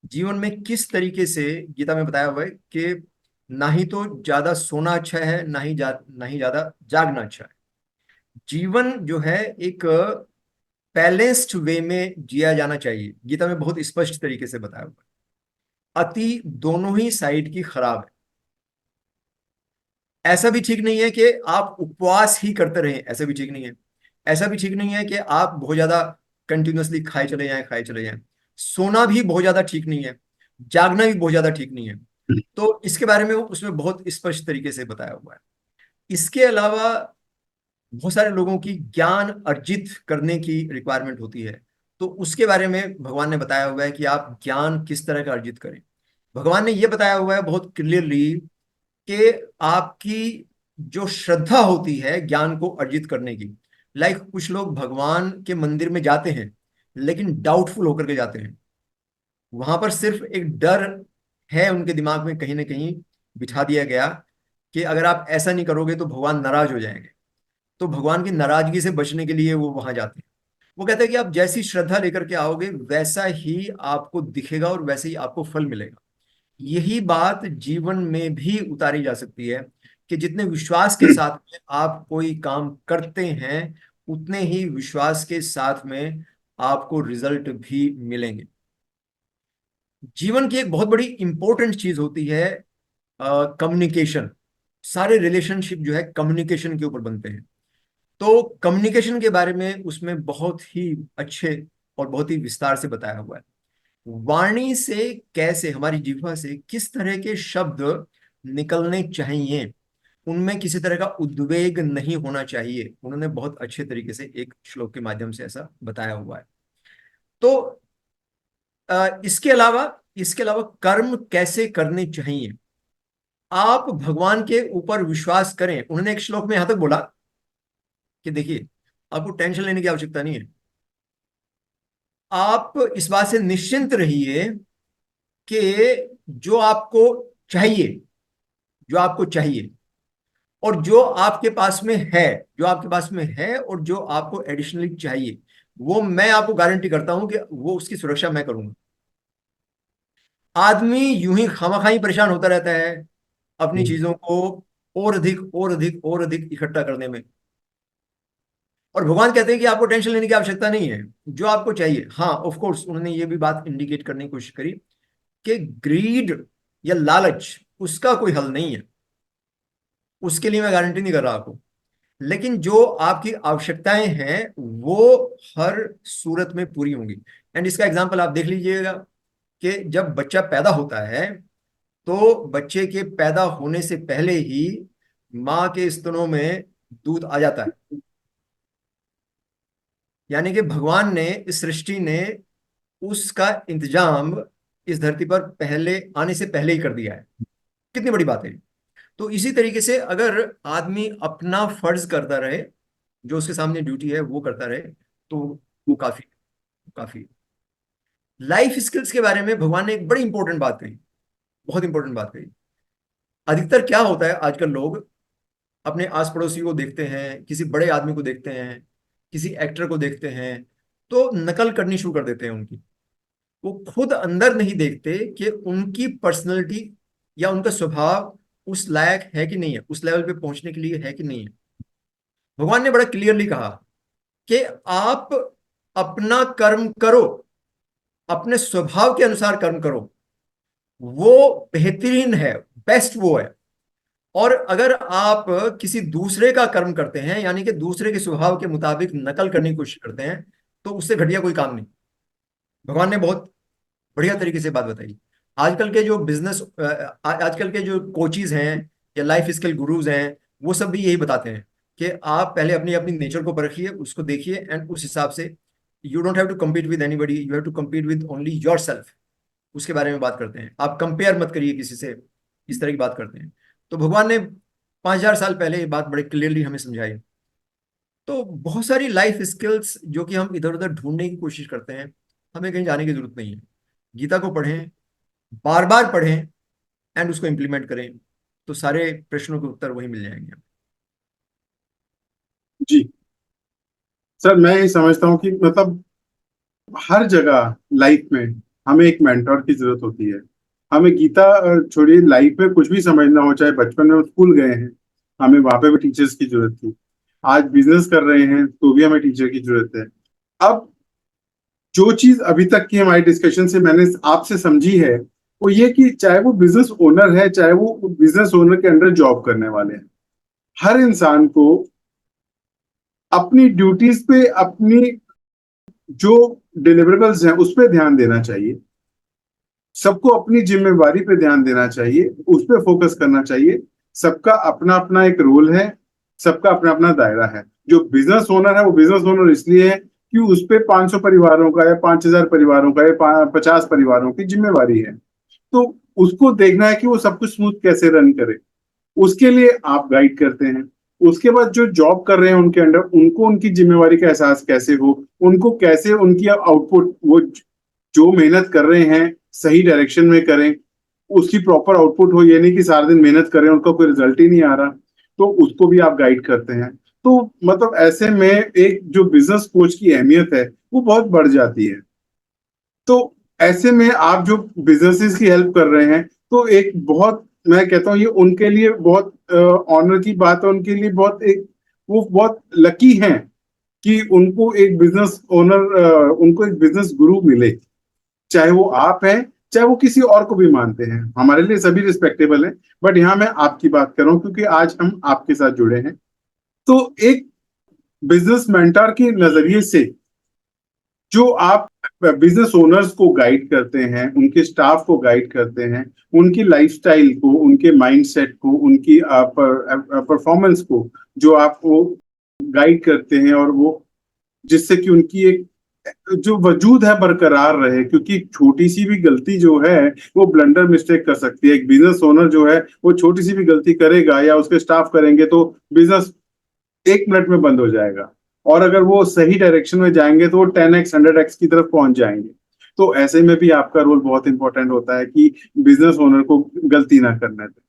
जीवन में किस तरीके से गीता में बताया हुआ है कि ना ही तो ज्यादा सोना अच्छा है, ना ही ज्यादा जागना अच्छा है। जीवन जो है एक बैलेंस्ड वे में जिया जाना चाहिए। गीता में बहुत स्पष्ट तरीके से बताया हुआ है। अति दोनों ही साइड की खराब है। ऐसा भी ठीक नहीं है कि आप उपवास ही करते रहें, ऐसा भी ठीक नहीं है। ऐसा भी ठीक नहीं है कि आप बहुत ज्यादा कंटिन्यूअसली खाए चले जाएं। सोना भी बहुत ज्यादा ठीक नहीं है, जागना भी बहुत ज्यादा ठीक नहीं है। तो इसके बारे में उसमें बहुत स्पष्ट तरीके से बताया हुआ है। इसके अलावा बहुत सारे लोगों की ज्ञान अर्जित करने की रिक्वायरमेंट होती है। तो उसके बारे में भगवान ने बताया हुआ है कि आप ज्ञान किस तरह का अर्जित करें। भगवान ने यह बताया हुआ है बहुत क्लियरली कि आपकी जो श्रद्धा होती है ज्ञान को अर्जित करने की, लाइक कुछ लोग भगवान के मंदिर में जाते हैं लेकिन डाउटफुल होकर के जाते हैं। वहां पर सिर्फ एक डर है उनके दिमाग में कहीं ना कहीं बिठा दिया गया कि अगर आप ऐसा नहीं करोगे तो भगवान नाराज हो जाएंगे। तो भगवान की नाराजगी से बचने के लिए वो वहां जाते हैं। वो कहते हैं कि आप जैसी श्रद्धा लेकर के आओगे वैसा ही आपको दिखेगा और वैसे ही आपको फल मिलेगा। यही बात जीवन में भी उतारी जा सकती है कि जितने विश्वास के साथ में आप कोई काम करते हैं उतने ही विश्वास के साथ में आपको रिजल्ट भी मिलेंगे। जीवन की एक बहुत बड़ी इंपॉर्टेंट चीज होती है कम्युनिकेशन। सारे रिलेशनशिप जो है कम्युनिकेशन के ऊपर बनते हैं। तो कम्युनिकेशन के बारे में उसमें बहुत ही अच्छे और बहुत ही विस्तार से बताया हुआ है। वाणी से कैसे, हमारी जिह्वा से किस तरह के शब्द निकलने चाहिए, उनमें किसी तरह का उद्वेग नहीं होना चाहिए। उन्होंने बहुत अच्छे तरीके से एक श्लोक के माध्यम से ऐसा बताया हुआ है। तो इसके अलावा कर्म कैसे करने चाहिए, आप भगवान के ऊपर विश्वास करें। उन्होंने एक श्लोक में यहां तक बोला कि देखिए, आपको टेंशन लेने की आवश्यकता नहीं है। आप इस बात से निश्चिंत रहिए कि जो आपको चाहिए, जो आपको चाहिए और जो आपके पास में है और जो आपको एडिशनली चाहिए, वो मैं आपको गारंटी करता हूं कि वो उसकी सुरक्षा मैं करूंगा। आदमी यूं ही खामखाई परेशान होता रहता है अपनी चीजों को और अधिक और अधिक और अधिक इकट्ठा करने में। और भगवान कहते हैं कि आपको टेंशन लेने की आवश्यकता नहीं है। जो आपको चाहिए, हाँ ऑफ कोर्स उन्होंने ये भी बात इंडिकेट करने की कोशिश करी कि ग्रीड या लालच उसका कोई हल नहीं है। उसके लिए मैं गारंटी नहीं कर रहा आपको। लेकिन जो आपकी आवश्यकताएं हैं वो हर सूरत में पूरी होंगी। एंड इसका एग्जांपल आप देख लीजिएगा कि जब बच्चा पैदा होता है तो बच्चे के पैदा होने से पहले ही माँ के स्तनों में दूध आ जाता है। यानी कि भगवान ने, इस सृष्टि ने उसका इंतजाम इस धरती पर पहले आने से पहले ही कर दिया है। कितनी बड़ी बात है। तो इसी तरीके से अगर आदमी अपना फर्ज करता रहे, जो उसके सामने ड्यूटी है वो करता रहे, तो वो काफी काफी। लाइफ स्किल्स के बारे में भगवान ने एक बड़ी इंपॉर्टेंट बात कही, बहुत इंपॉर्टेंट बात कही। अधिकतर क्या होता है आजकल, लोग अपने आस पड़ोसी को देखते हैं, किसी बड़े आदमी को देखते हैं, किसी एक्टर को देखते हैं, तो नकल करनी शुरू कर देते हैं उनकी। वो खुद अंदर नहीं देखते कि उनकी पर्सनैलिटी या उनका स्वभाव उस लायक है कि नहीं है, उस लेवल पे पहुंचने के लिए है कि नहीं है। भगवान ने बड़ा क्लियरली कहा कि आप अपना कर्म करो, अपने स्वभाव के अनुसार कर्म करो, वो बेहतरीन है, बेस्ट वो है। और अगर आप किसी दूसरे का कर्म करते हैं, यानी कि दूसरे के स्वभाव के मुताबिक नकल करने की कोशिश करते हैं, तो उससे घटिया कोई काम नहीं। भगवान ने बहुत बढ़िया तरीके से बात बताई। आजकल के जो आजकल के जो कोचिज हैं या लाइफ स्किल गुरुज हैं, वो सब भी यही बताते हैं कि आप पहले अपनी अपनी नेचर को परखिए, उसको देखिए एंड उस हिसाब से you don't have to compete with anybody, you have to compete with only yourself. उसके बारे में बात करते हैं, आप कंपेयर मत करिए किसी से, इस तरह की बात करते हैं। तो भगवान ने 5,000 साल पहले ये बात बड़े क्लियरली हमें समझाई। तो बहुत सारी लाइफ स्किल्स जो कि हम इधर उधर ढूंढने की कोशिश करते हैं, हमें कहीं जाने की जरूरत नहीं है। गीता को पढ़ें, बार बार पढ़ें एंड उसको इम्प्लीमेंट करें। तो सारे प्रश्नों के उत्तर वही मिल जाएंगे। जी सर, मैं ये समझता हूँ कि मतलब हर जगह लाइफ में हमें एक मेंटोर की जरूरत होती है। हमें गीता छोड़िए, लाइफ में कुछ भी समझना हो, चाहे बचपन में हम स्कूल गए हैं, हमें वहां पे भी टीचर्स की जरूरत थी। आज बिजनेस कर रहे हैं तो भी हमें टीचर की जरूरत है। अब जो चीज अभी तक की हमारी डिस्कशन से मैंने आपसे समझी है, वो ये कि चाहे वो बिजनेस ओनर है, चाहे वो बिजनेस ओनर के अंडर जॉब करने वाले हैं, हर इंसान को अपनी ड्यूटीज पे, अपनी जो डिलीवरेबल्स हैं उस पर ध्यान देना चाहिए। सबको अपनी जिम्मेवारी पे ध्यान देना चाहिए, उस पर फोकस करना चाहिए। सबका अपना अपना एक रोल है, सबका अपना अपना दायरा है। जो बिजनेस ओनर है वो बिजनेस ओनर इसलिए है कि उस पे 500 परिवारों का या 5000 परिवारों का या 50 परिवारों की जिम्मेवारी है। तो उसको देखना है कि वो सब कुछ स्मूथ कैसे रन करे, उसके लिए आप गाइड करते हैं। उसके बाद जो जॉब कर रहे हैं उनके अंडर, उनको उनकी जिम्मेवारी का एहसास कैसे हो, उनको कैसे उनकी आउटपुट, वो जो मेहनत कर रहे हैं सही डायरेक्शन में करें, उसकी प्रॉपर आउटपुट हो। ये नहीं कि सारा दिन मेहनत करें, उनका कोई रिजल्ट ही नहीं आ रहा, तो उसको भी आप गाइड करते हैं। तो मतलब ऐसे में एक जो बिजनेस कोच की अहमियत है वो बहुत बढ़ जाती है। तो ऐसे में आप जो बिजनेसेस की हेल्प कर रहे हैं, तो एक बहुत, मैं कहता हूँ ये उनके लिए बहुत ऑनर की बात है, उनके लिए बहुत एक, वो बहुत लकी हैं कि उनको एक बिजनेस ओनर, उनको एक बिजनेस गुरु मिले। चाहे वो आप हैं, चाहे वो किसी और को भी मानते हैं, हमारे लिए सभी रिस्पेक्टेबल हैं। बट यहाँ मैं आपकी बात कर रहा हूँ क्योंकि आज हम आपके साथ जुड़े हैं। तो एक बिजनेस मेंटर के नजरिए से जो आप बिजनेस ओनर्स को गाइड करते हैं, उनके स्टाफ को गाइड करते हैं, उनकी लाइफस्टाइल को, उनके माइंडसेट को, उनकी परफॉर्मेंस को जो आप वो गाइड करते हैं, और वो जिससे कि उनकी एक जो वजूद है बरकरार रहे। क्योंकि छोटी सी भी गलती जो है वो ब्लंडर मिस्टेक कर सकती है। एक बिजनेस ओनर जो है वो छोटी सी भी गलती करेगा या उसके स्टाफ करेंगे तो बिजनेस 1 मिनट में बंद हो जाएगा। और अगर वो सही डायरेक्शन में जाएंगे तो वो 10x 100x की तरफ पहुंच जाएंगे। तो ऐसे में भी आपका रोल बहुत इंपॉर्टेंट होता है कि बिजनेस ओनर को गलती ना करने दें।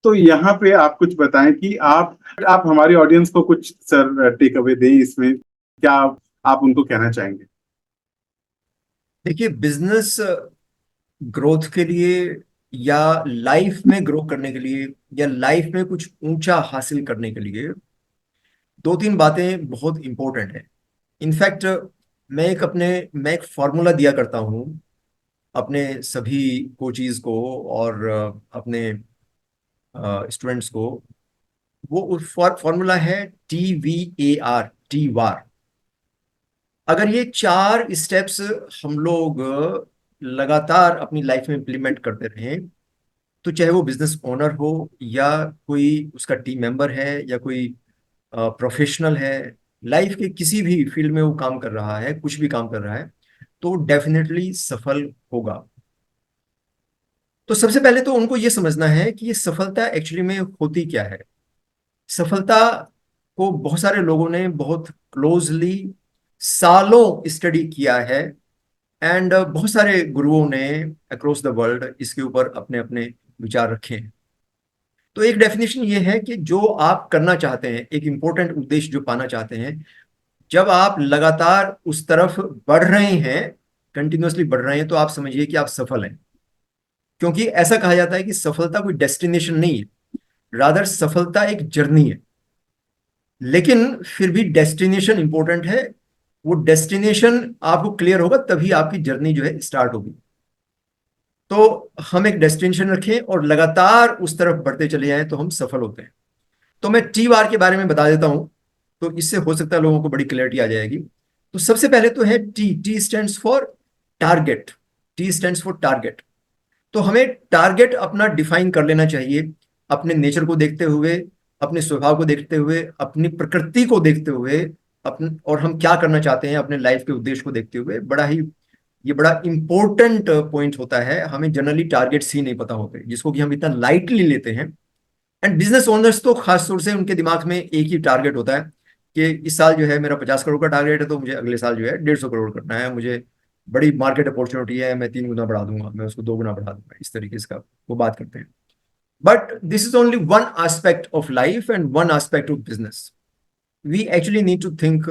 तो यहाँ पे आप कुछ बताएं कि आप हमारी ऑडियंस को कुछ सर टेक अवे दें इसमें, क्या आप उनको कहना चाहेंगे? देखिए, बिजनेस ग्रोथ के लिए या लाइफ में ग्रो करने के लिए या लाइफ में कुछ ऊंचा हासिल करने के लिए दो तीन बातें बहुत इंपॉर्टेंट है। इनफैक्ट मैं एक फॉर्मूला दिया करता हूँ अपने सभी कोचीज को और अपने स्टूडेंट्स को। वो फॉर्मूला है TVAR, टी वार। अगर ये 4 स्टेप्स हम लोग लगातार अपनी लाइफ में इम्प्लीमेंट करते रहें, तो चाहे वो बिजनेस ओनर हो या कोई उसका टीम मेंबर है या कोई प्रोफेशनल है, लाइफ के किसी भी फील्ड में वो काम कर रहा है, कुछ भी काम कर रहा है, तो डेफिनेटली सफल होगा। तो सबसे पहले तो उनको ये समझना है कि ये सफलता एक्चुअली में होती क्या है। सफलता को बहुत सारे लोगों ने बहुत क्लोजली सालों स्टडी किया है, एंड बहुत सारे गुरुओं ने अक्रॉस द वर्ल्ड इसके ऊपर अपने अपने विचार रखे हैं। तो एक डेफिनेशन ये है कि जो आप करना चाहते हैं, एक इंपॉर्टेंट उद्देश्य जो पाना चाहते हैं, जब आप लगातार उस तरफ बढ़ रहे हैं, कंटिन्यूअसली बढ़ रहे हैं, तो आप समझिए कि आप सफल हैं। क्योंकि ऐसा कहा जाता है कि सफलता कोई डेस्टिनेशन नहीं है, रादर सफलता एक जर्नी है। लेकिन फिर भी डेस्टिनेशन इंपॉर्टेंट है। वो डेस्टिनेशन आपको क्लियर होगा तभी आपकी जर्नी जो है स्टार्ट होगी। तो हम एक डेस्टिनेशन रखें और लगातार उस तरफ बढ़ते चले जाएं तो हम सफल होते हैं। तो मैं टी वार के बारे में बता देता हूं, तो इससे हो सकता है लोगों को बड़ी क्लैरिटी आ जाएगी। तो सबसे पहले तो है T. T stands for target. T stands for target. तो हमें टारगेट अपना डिफाइन कर लेना चाहिए, अपने नेचर को देखते हुए, अपने स्वभाव को देखते हुए, अपनी प्रकृति को देखते हुए, अपने और हम क्या करना चाहते हैं अपने लाइफ के उद्देश्य को देखते हुए। ये बड़ा इंपॉर्टेंट पॉइंट होता है। हमें जनरली टारगेट्स ही नहीं पता होते, जिसको कि हम इतना लाइटली लेते हैं। एंड बिजनेस ओनर्स तो खास तौर से उनके दिमाग में एक ही टारगेट होता है कि इस साल जो है मेरा 50 करोड़ का टारगेट है, तो मुझे अगले साल जो है 150 करोड़ करना है। मुझे बड़ी मार्केट अपॉर्चुनिटी है, मैं 3 गुना बढ़ा दूंगा, मैं उसको 2 गुना बढ़ा दूंगा, इस तरीके से का वो बात करते हैं। But this is only one aspect of life and one aspect of business. We actually need to think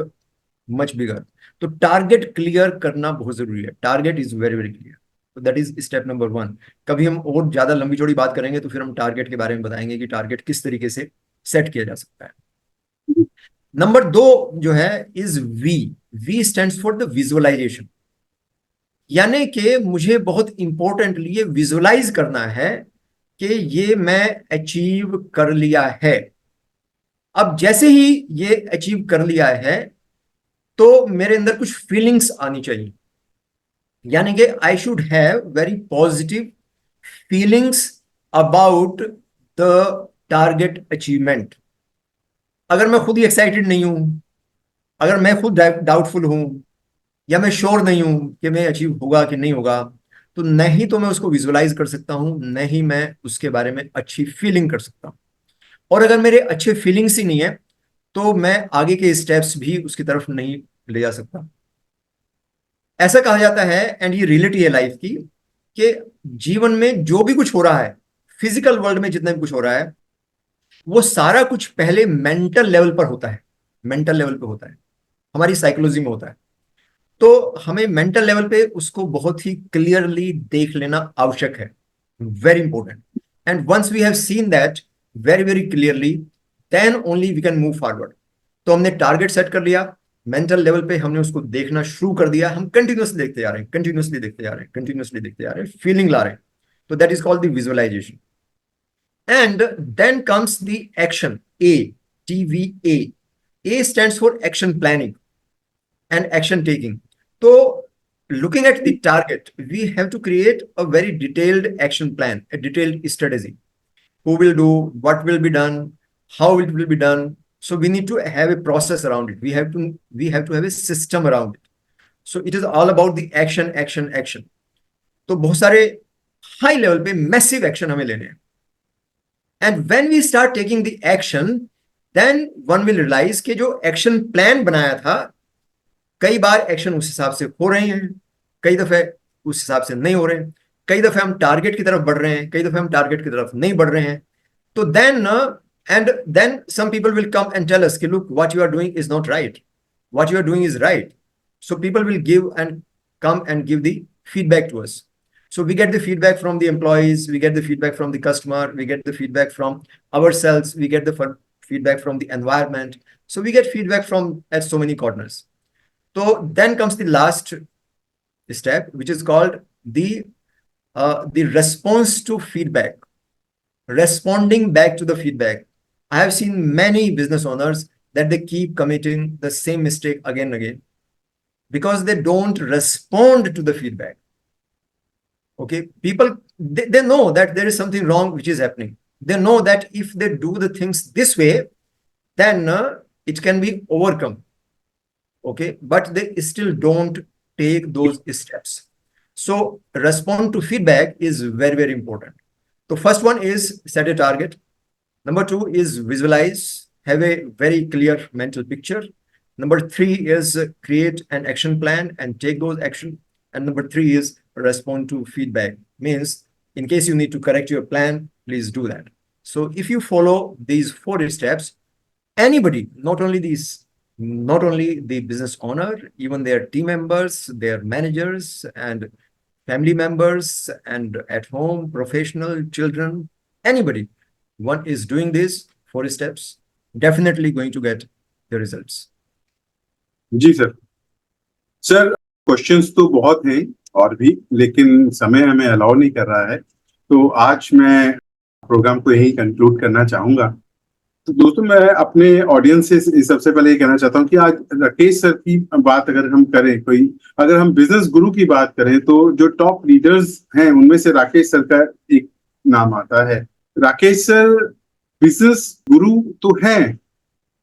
much bigger. तो टारगेट क्लियर करना बहुत जरूरी है. Target is very very clear. तो दैट इज स्टेप नंबर 1. कभी हम और ज्यादा लंबी चौड़ी बात करेंगे तो फिर हम टारगेट के बारे में बताएंगे कि टारगेट किस तरीके से सेट किया जा सकता है. नंबर 2 जो है is V. V stands for the visualisation. यानी कि मुझे बहुत इंपॉर्टेंटली ये विजुअलाइज करना है कि ये मैं अचीव कर लिया है. अब जैसे ही ये अचीव कर लिया है तो मेरे अंदर कुछ फीलिंग्स आनी चाहिए. यानी कि I should have very positive feelings about the target achievement. अगर मैं खुद ही एक्साइटेड नहीं हूं, अगर मैं खुद डाउटफुल हूं, या मैं श्योर नहीं हूं कि मैं अचीव होगा कि नहीं होगा, तो नहीं तो मैं उसको विजुअलाइज कर सकता हूं, नहीं मैं उसके बारे में अच्छी फीलिंग कर सकता हूं. और अगर मेरे अच्छे फीलिंग्स ही नहीं है तो मैं आगे के स्टेप्स भी उसकी तरफ नहीं ले जा सकता. ऐसा कहा जाता है, एंड ये रियलिटी है लाइफ की, कि जीवन में जो भी कुछ हो रहा है, फिजिकल वर्ल्ड में जितना भी कुछ हो रहा है, वो सारा कुछ पहले मेंटल लेवल पर होता है. मेंटल लेवल पे होता है, हमारी साइकोलॉजी में होता है. तो हमें मेंटल लेवल पे उसको बहुत ही क्लियरली देख लेना आवश्यक है. Very important. And once we have seen that very very clearly, then only we can move forward. तो हमने टारगेट सेट कर लिया, मेंटल लेवल पे हमने उसको देखना शुरू कर दिया, हम कंटिन्यूसली देखते जा रहे हैं, कंटिन्यूसली देखते जा रहे हैं, कंटिन्यूसली देखते जा रहे हैं, फीलिंग ला रहे हैं. तो that is called the visualisation. And then comes the action. A, TVA. A stands for action planning and action taking. So looking at the target, we have to create a very detailed action plan, a detailed strategy. Who will do, what will be done, how it will be done. So we need to have a process around it. We have to have a system around it. So it is all about the action, action, action. तो बहुत सारे high level पे massive action हमें लेने हैं. And when we start taking the action, then one will realise कि जो action plan बनाया था, कई बार एक्शन उस हिसाब से हो रहे हैं, कई दफे उस हिसाब से नहीं हो रहे हैं, कई दफे हम टारगेट की तरफ बढ़ रहे हैं, कई दफे हम टारगेट की तरफ नहीं बढ़ रहे हैं. तो then some people will come and tell us कि look, what you are doing is not right, what you are doing is right. So people will give and come and give the feedback to us. So we get the feedback from the employees, we get the feedback from the customer, we get the feedback from ourselves, we get the feedback from the environment. So we get feedback from at so many corners. So then comes the last step, which is called the response to feedback, responding back to the feedback. I have seen many business owners that they keep committing the same mistake again and again because they don't respond to the feedback. Okay, people, they know that there is something wrong which is happening. They know that if they do the things this way, then it can be overcome. Okay, but they still don't take those steps. So respond to feedback is very very important. So first one is set a target. Number 2 is visualize, have a very clear mental picture. Number 3 is create an action plan and take those action. And number 3 is respond to feedback. Means in case you need to correct your plan, please do that. So if you follow these 4 steps, anybody, not only the business owner, even their team members, their managers and family members, and at home, professional, children, anybody, one is doing these 4 steps, definitely going to get the results. जी sir. Sir questions तो बहुत हैं और भी, लेकिन समय हमें allow नहीं कर रहा है, तो आज मैं प्रोग्राम को यही कंक्लूड करना चाहूंगा. तो दोस्तों, मैं अपने ऑडियंस से सबसे पहले ये कहना चाहता हूँ कि आज राकेश सर की बात अगर हम करें, अगर हम बिजनेस गुरु की बात करें, तो जो टॉप लीडर्स हैं उनमें से राकेश सर का एक नाम आता है. राकेश सर बिजनेस गुरु तो हैं,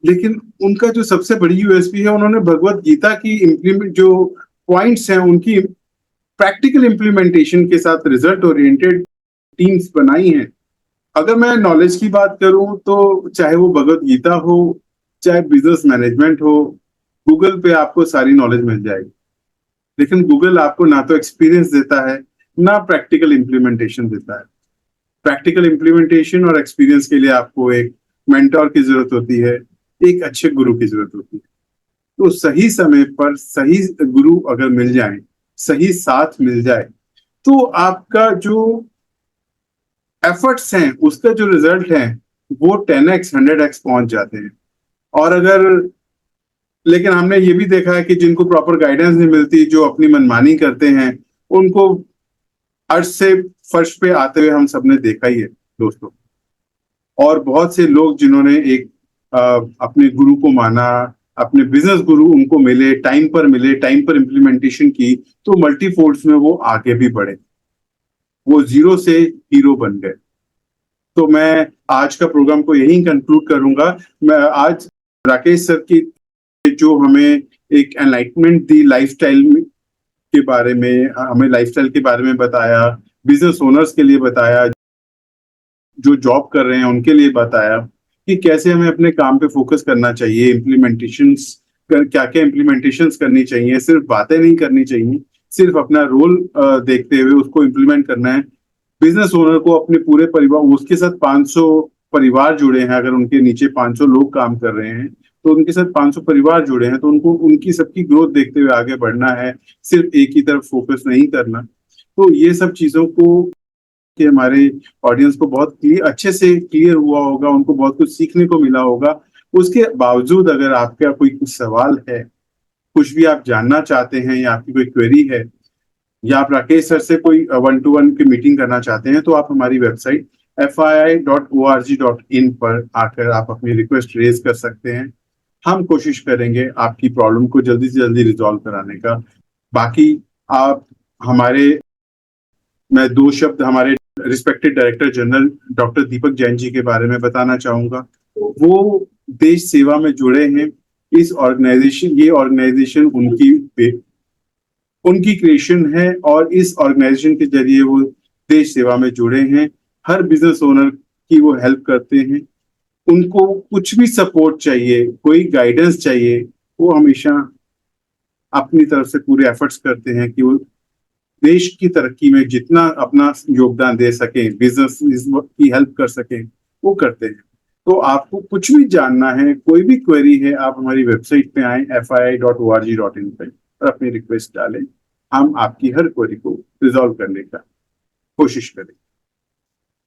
लेकिन उनका जो सबसे बड़ी यूएसपी है, उन्होंने भगवत गीता की इम्प्लीमेंट जो पॉइंट्स हैं उनकी प्रैक्टिकल इम्प्लीमेंटेशन के साथ रिजल्ट ओरिएंटेड टीम्स बनाई हैं. अगर मैं नॉलेज की बात करूं तो चाहे वो भगवत गीता हो, चाहे बिजनेस मैनेजमेंट हो, गूगल पे आपको सारी नॉलेज मिल जाएगी. लेकिन गूगल आपको ना तो एक्सपीरियंस देता है, ना प्रैक्टिकल इम्प्लीमेंटेशन देता है. प्रैक्टिकल इम्प्लीमेंटेशन और एक्सपीरियंस के लिए आपको एक मेंटोर की जरूरत होती है, एक अच्छे गुरु की जरूरत होती है। तो सही समय पर सही गुरु अगर मिल जाए, सही साथ मिल जाए, तो आपका जो एफर्ट्स हैं उसका जो रिजल्ट है वो 10x 100x पहुंच जाते हैं। और अगर, लेकिन हमने ये भी देखा है कि जिनको प्रॉपर गाइडेंस नहीं मिलती, जो अपनी मनमानी करते हैं, उनको अर्श से फर्श पे आते हुए हम सबने देखा ही है दोस्तों। और बहुत से लोग जिन्होंने एक अपने गुरु को माना, अपने बिजनेस गुरु उनको मिले, टाइम पर इम्प्लीमेंटेशन की, तो मल्टीफोल्ड्स में वो आगे भी बढ़े, वो जीरो से हीरो बन गए। तो मैं आज का प्रोग्राम को यही कंक्लूड करूंगा। मैं आज राकेश सर की जो हमें एक एनलाइटमेंट दी लाइफस्टाइल के बारे में, हमें लाइफस्टाइल के बारे में बताया, बिजनेस ओनर्स के लिए बताया, जो जॉब कर रहे हैं उनके लिए बताया कि कैसे हमें अपने काम पे फोकस करना चाहिए, इम्प्लीमेंटेशंस क्या क्या इम्प्लीमेंटेशंस करनी चाहिए, सिर्फ बातें नहीं करनी चाहिए, सिर्फ अपना रोल देखते हुए उसको इम्प्लीमेंट करना है। बिजनेस ओनर को अपने पूरे परिवार, उसके साथ 500 परिवार जुड़े हैं, अगर उनके नीचे 500 लोग काम कर रहे हैं तो उनके साथ 500 परिवार जुड़े हैं, तो उनको उनकी सबकी ग्रोथ देखते हुए आगे बढ़ना है, सिर्फ एक ही तरफ फोकस नहीं करना। तो ये सब चीजों को कि हमारे ऑडियंस को बहुत अच्छे से क्लियर हुआ होगा, उनको बहुत कुछ सीखने को मिला होगा। उसके बावजूद अगर आपका कोई कुछ सवाल है, कुछ भी आप जानना चाहते हैं, या आपकी कोई क्वेरी है, या आप राकेश सर से कोई 1-to-1 की मीटिंग करना चाहते हैं, तो आप हमारी वेबसाइट fii.org.in पर आकर आप अपनी रिक्वेस्ट रेज कर सकते हैं। हम कोशिश करेंगे आपकी प्रॉब्लम को जल्दी से जल्दी रिजॉल्व कराने का। बाकी आप हमारे, मैं 2 शब्द हमारे रिस्पेक्टेड डायरेक्टर जनरल डॉक्टर दीपक जैन जी के बारे में बताना चाहूंगा। वो देश सेवा में जुड़े हैं। इस ऑर्गेनाइजेशन, ये ऑर्गेनाइजेशन उनकी क्रिएशन है, और इस ऑर्गेनाइजेशन के जरिए वो देश सेवा में जुड़े हैं। हर बिजनेस ओनर की वो हेल्प करते हैं। उनको कुछ भी सपोर्ट चाहिए, कोई गाइडेंस चाहिए, वो हमेशा अपनी तरफ से पूरे एफर्ट्स करते हैं कि वो देश की तरक्की में जितना अपना योगदान दे सके, बिजनेस की हेल्प कर सके, वो करते हैं। तो आपको कुछ भी जानना है, कोई भी क्वेरी है, आप हमारी वेबसाइट पे आए fii.org.in पे और अपनी रिक्वेस्ट डालें। हम आपकी हर क्वेरी को रिजॉल्व करने का कोशिश करें।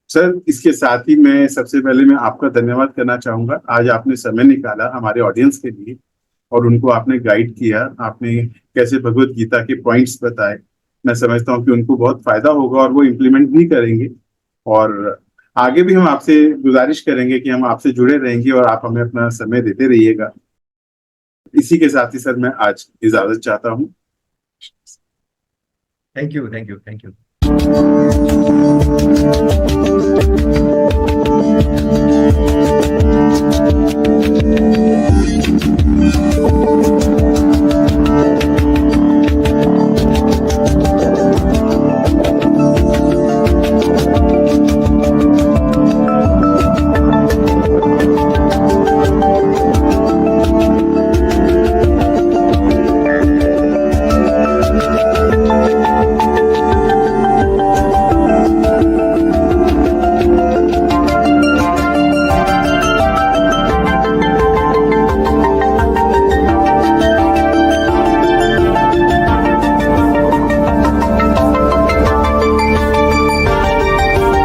सर, इसके साथ ही मैं सबसे पहले मैं आपका धन्यवाद करना चाहूंगा। आज आपने समय निकाला हमारे ऑडियंस के लिए, और उनको आपने गाइड किया, आपने कैसे भगवत गीता के पॉइंट्स बताए। मैं समझता हूँ कि उनको बहुत फायदा होगा और वो इम्प्लीमेंट भी करेंगे। और आगे भी हम आपसे गुजारिश करेंगे कि हम आपसे जुड़े रहेंगे और आप हमें अपना समय देते रहिएगा। इसी के साथ ही सर मैं आज इजाजत चाहता हूँ। Thank you, thank you, thank you.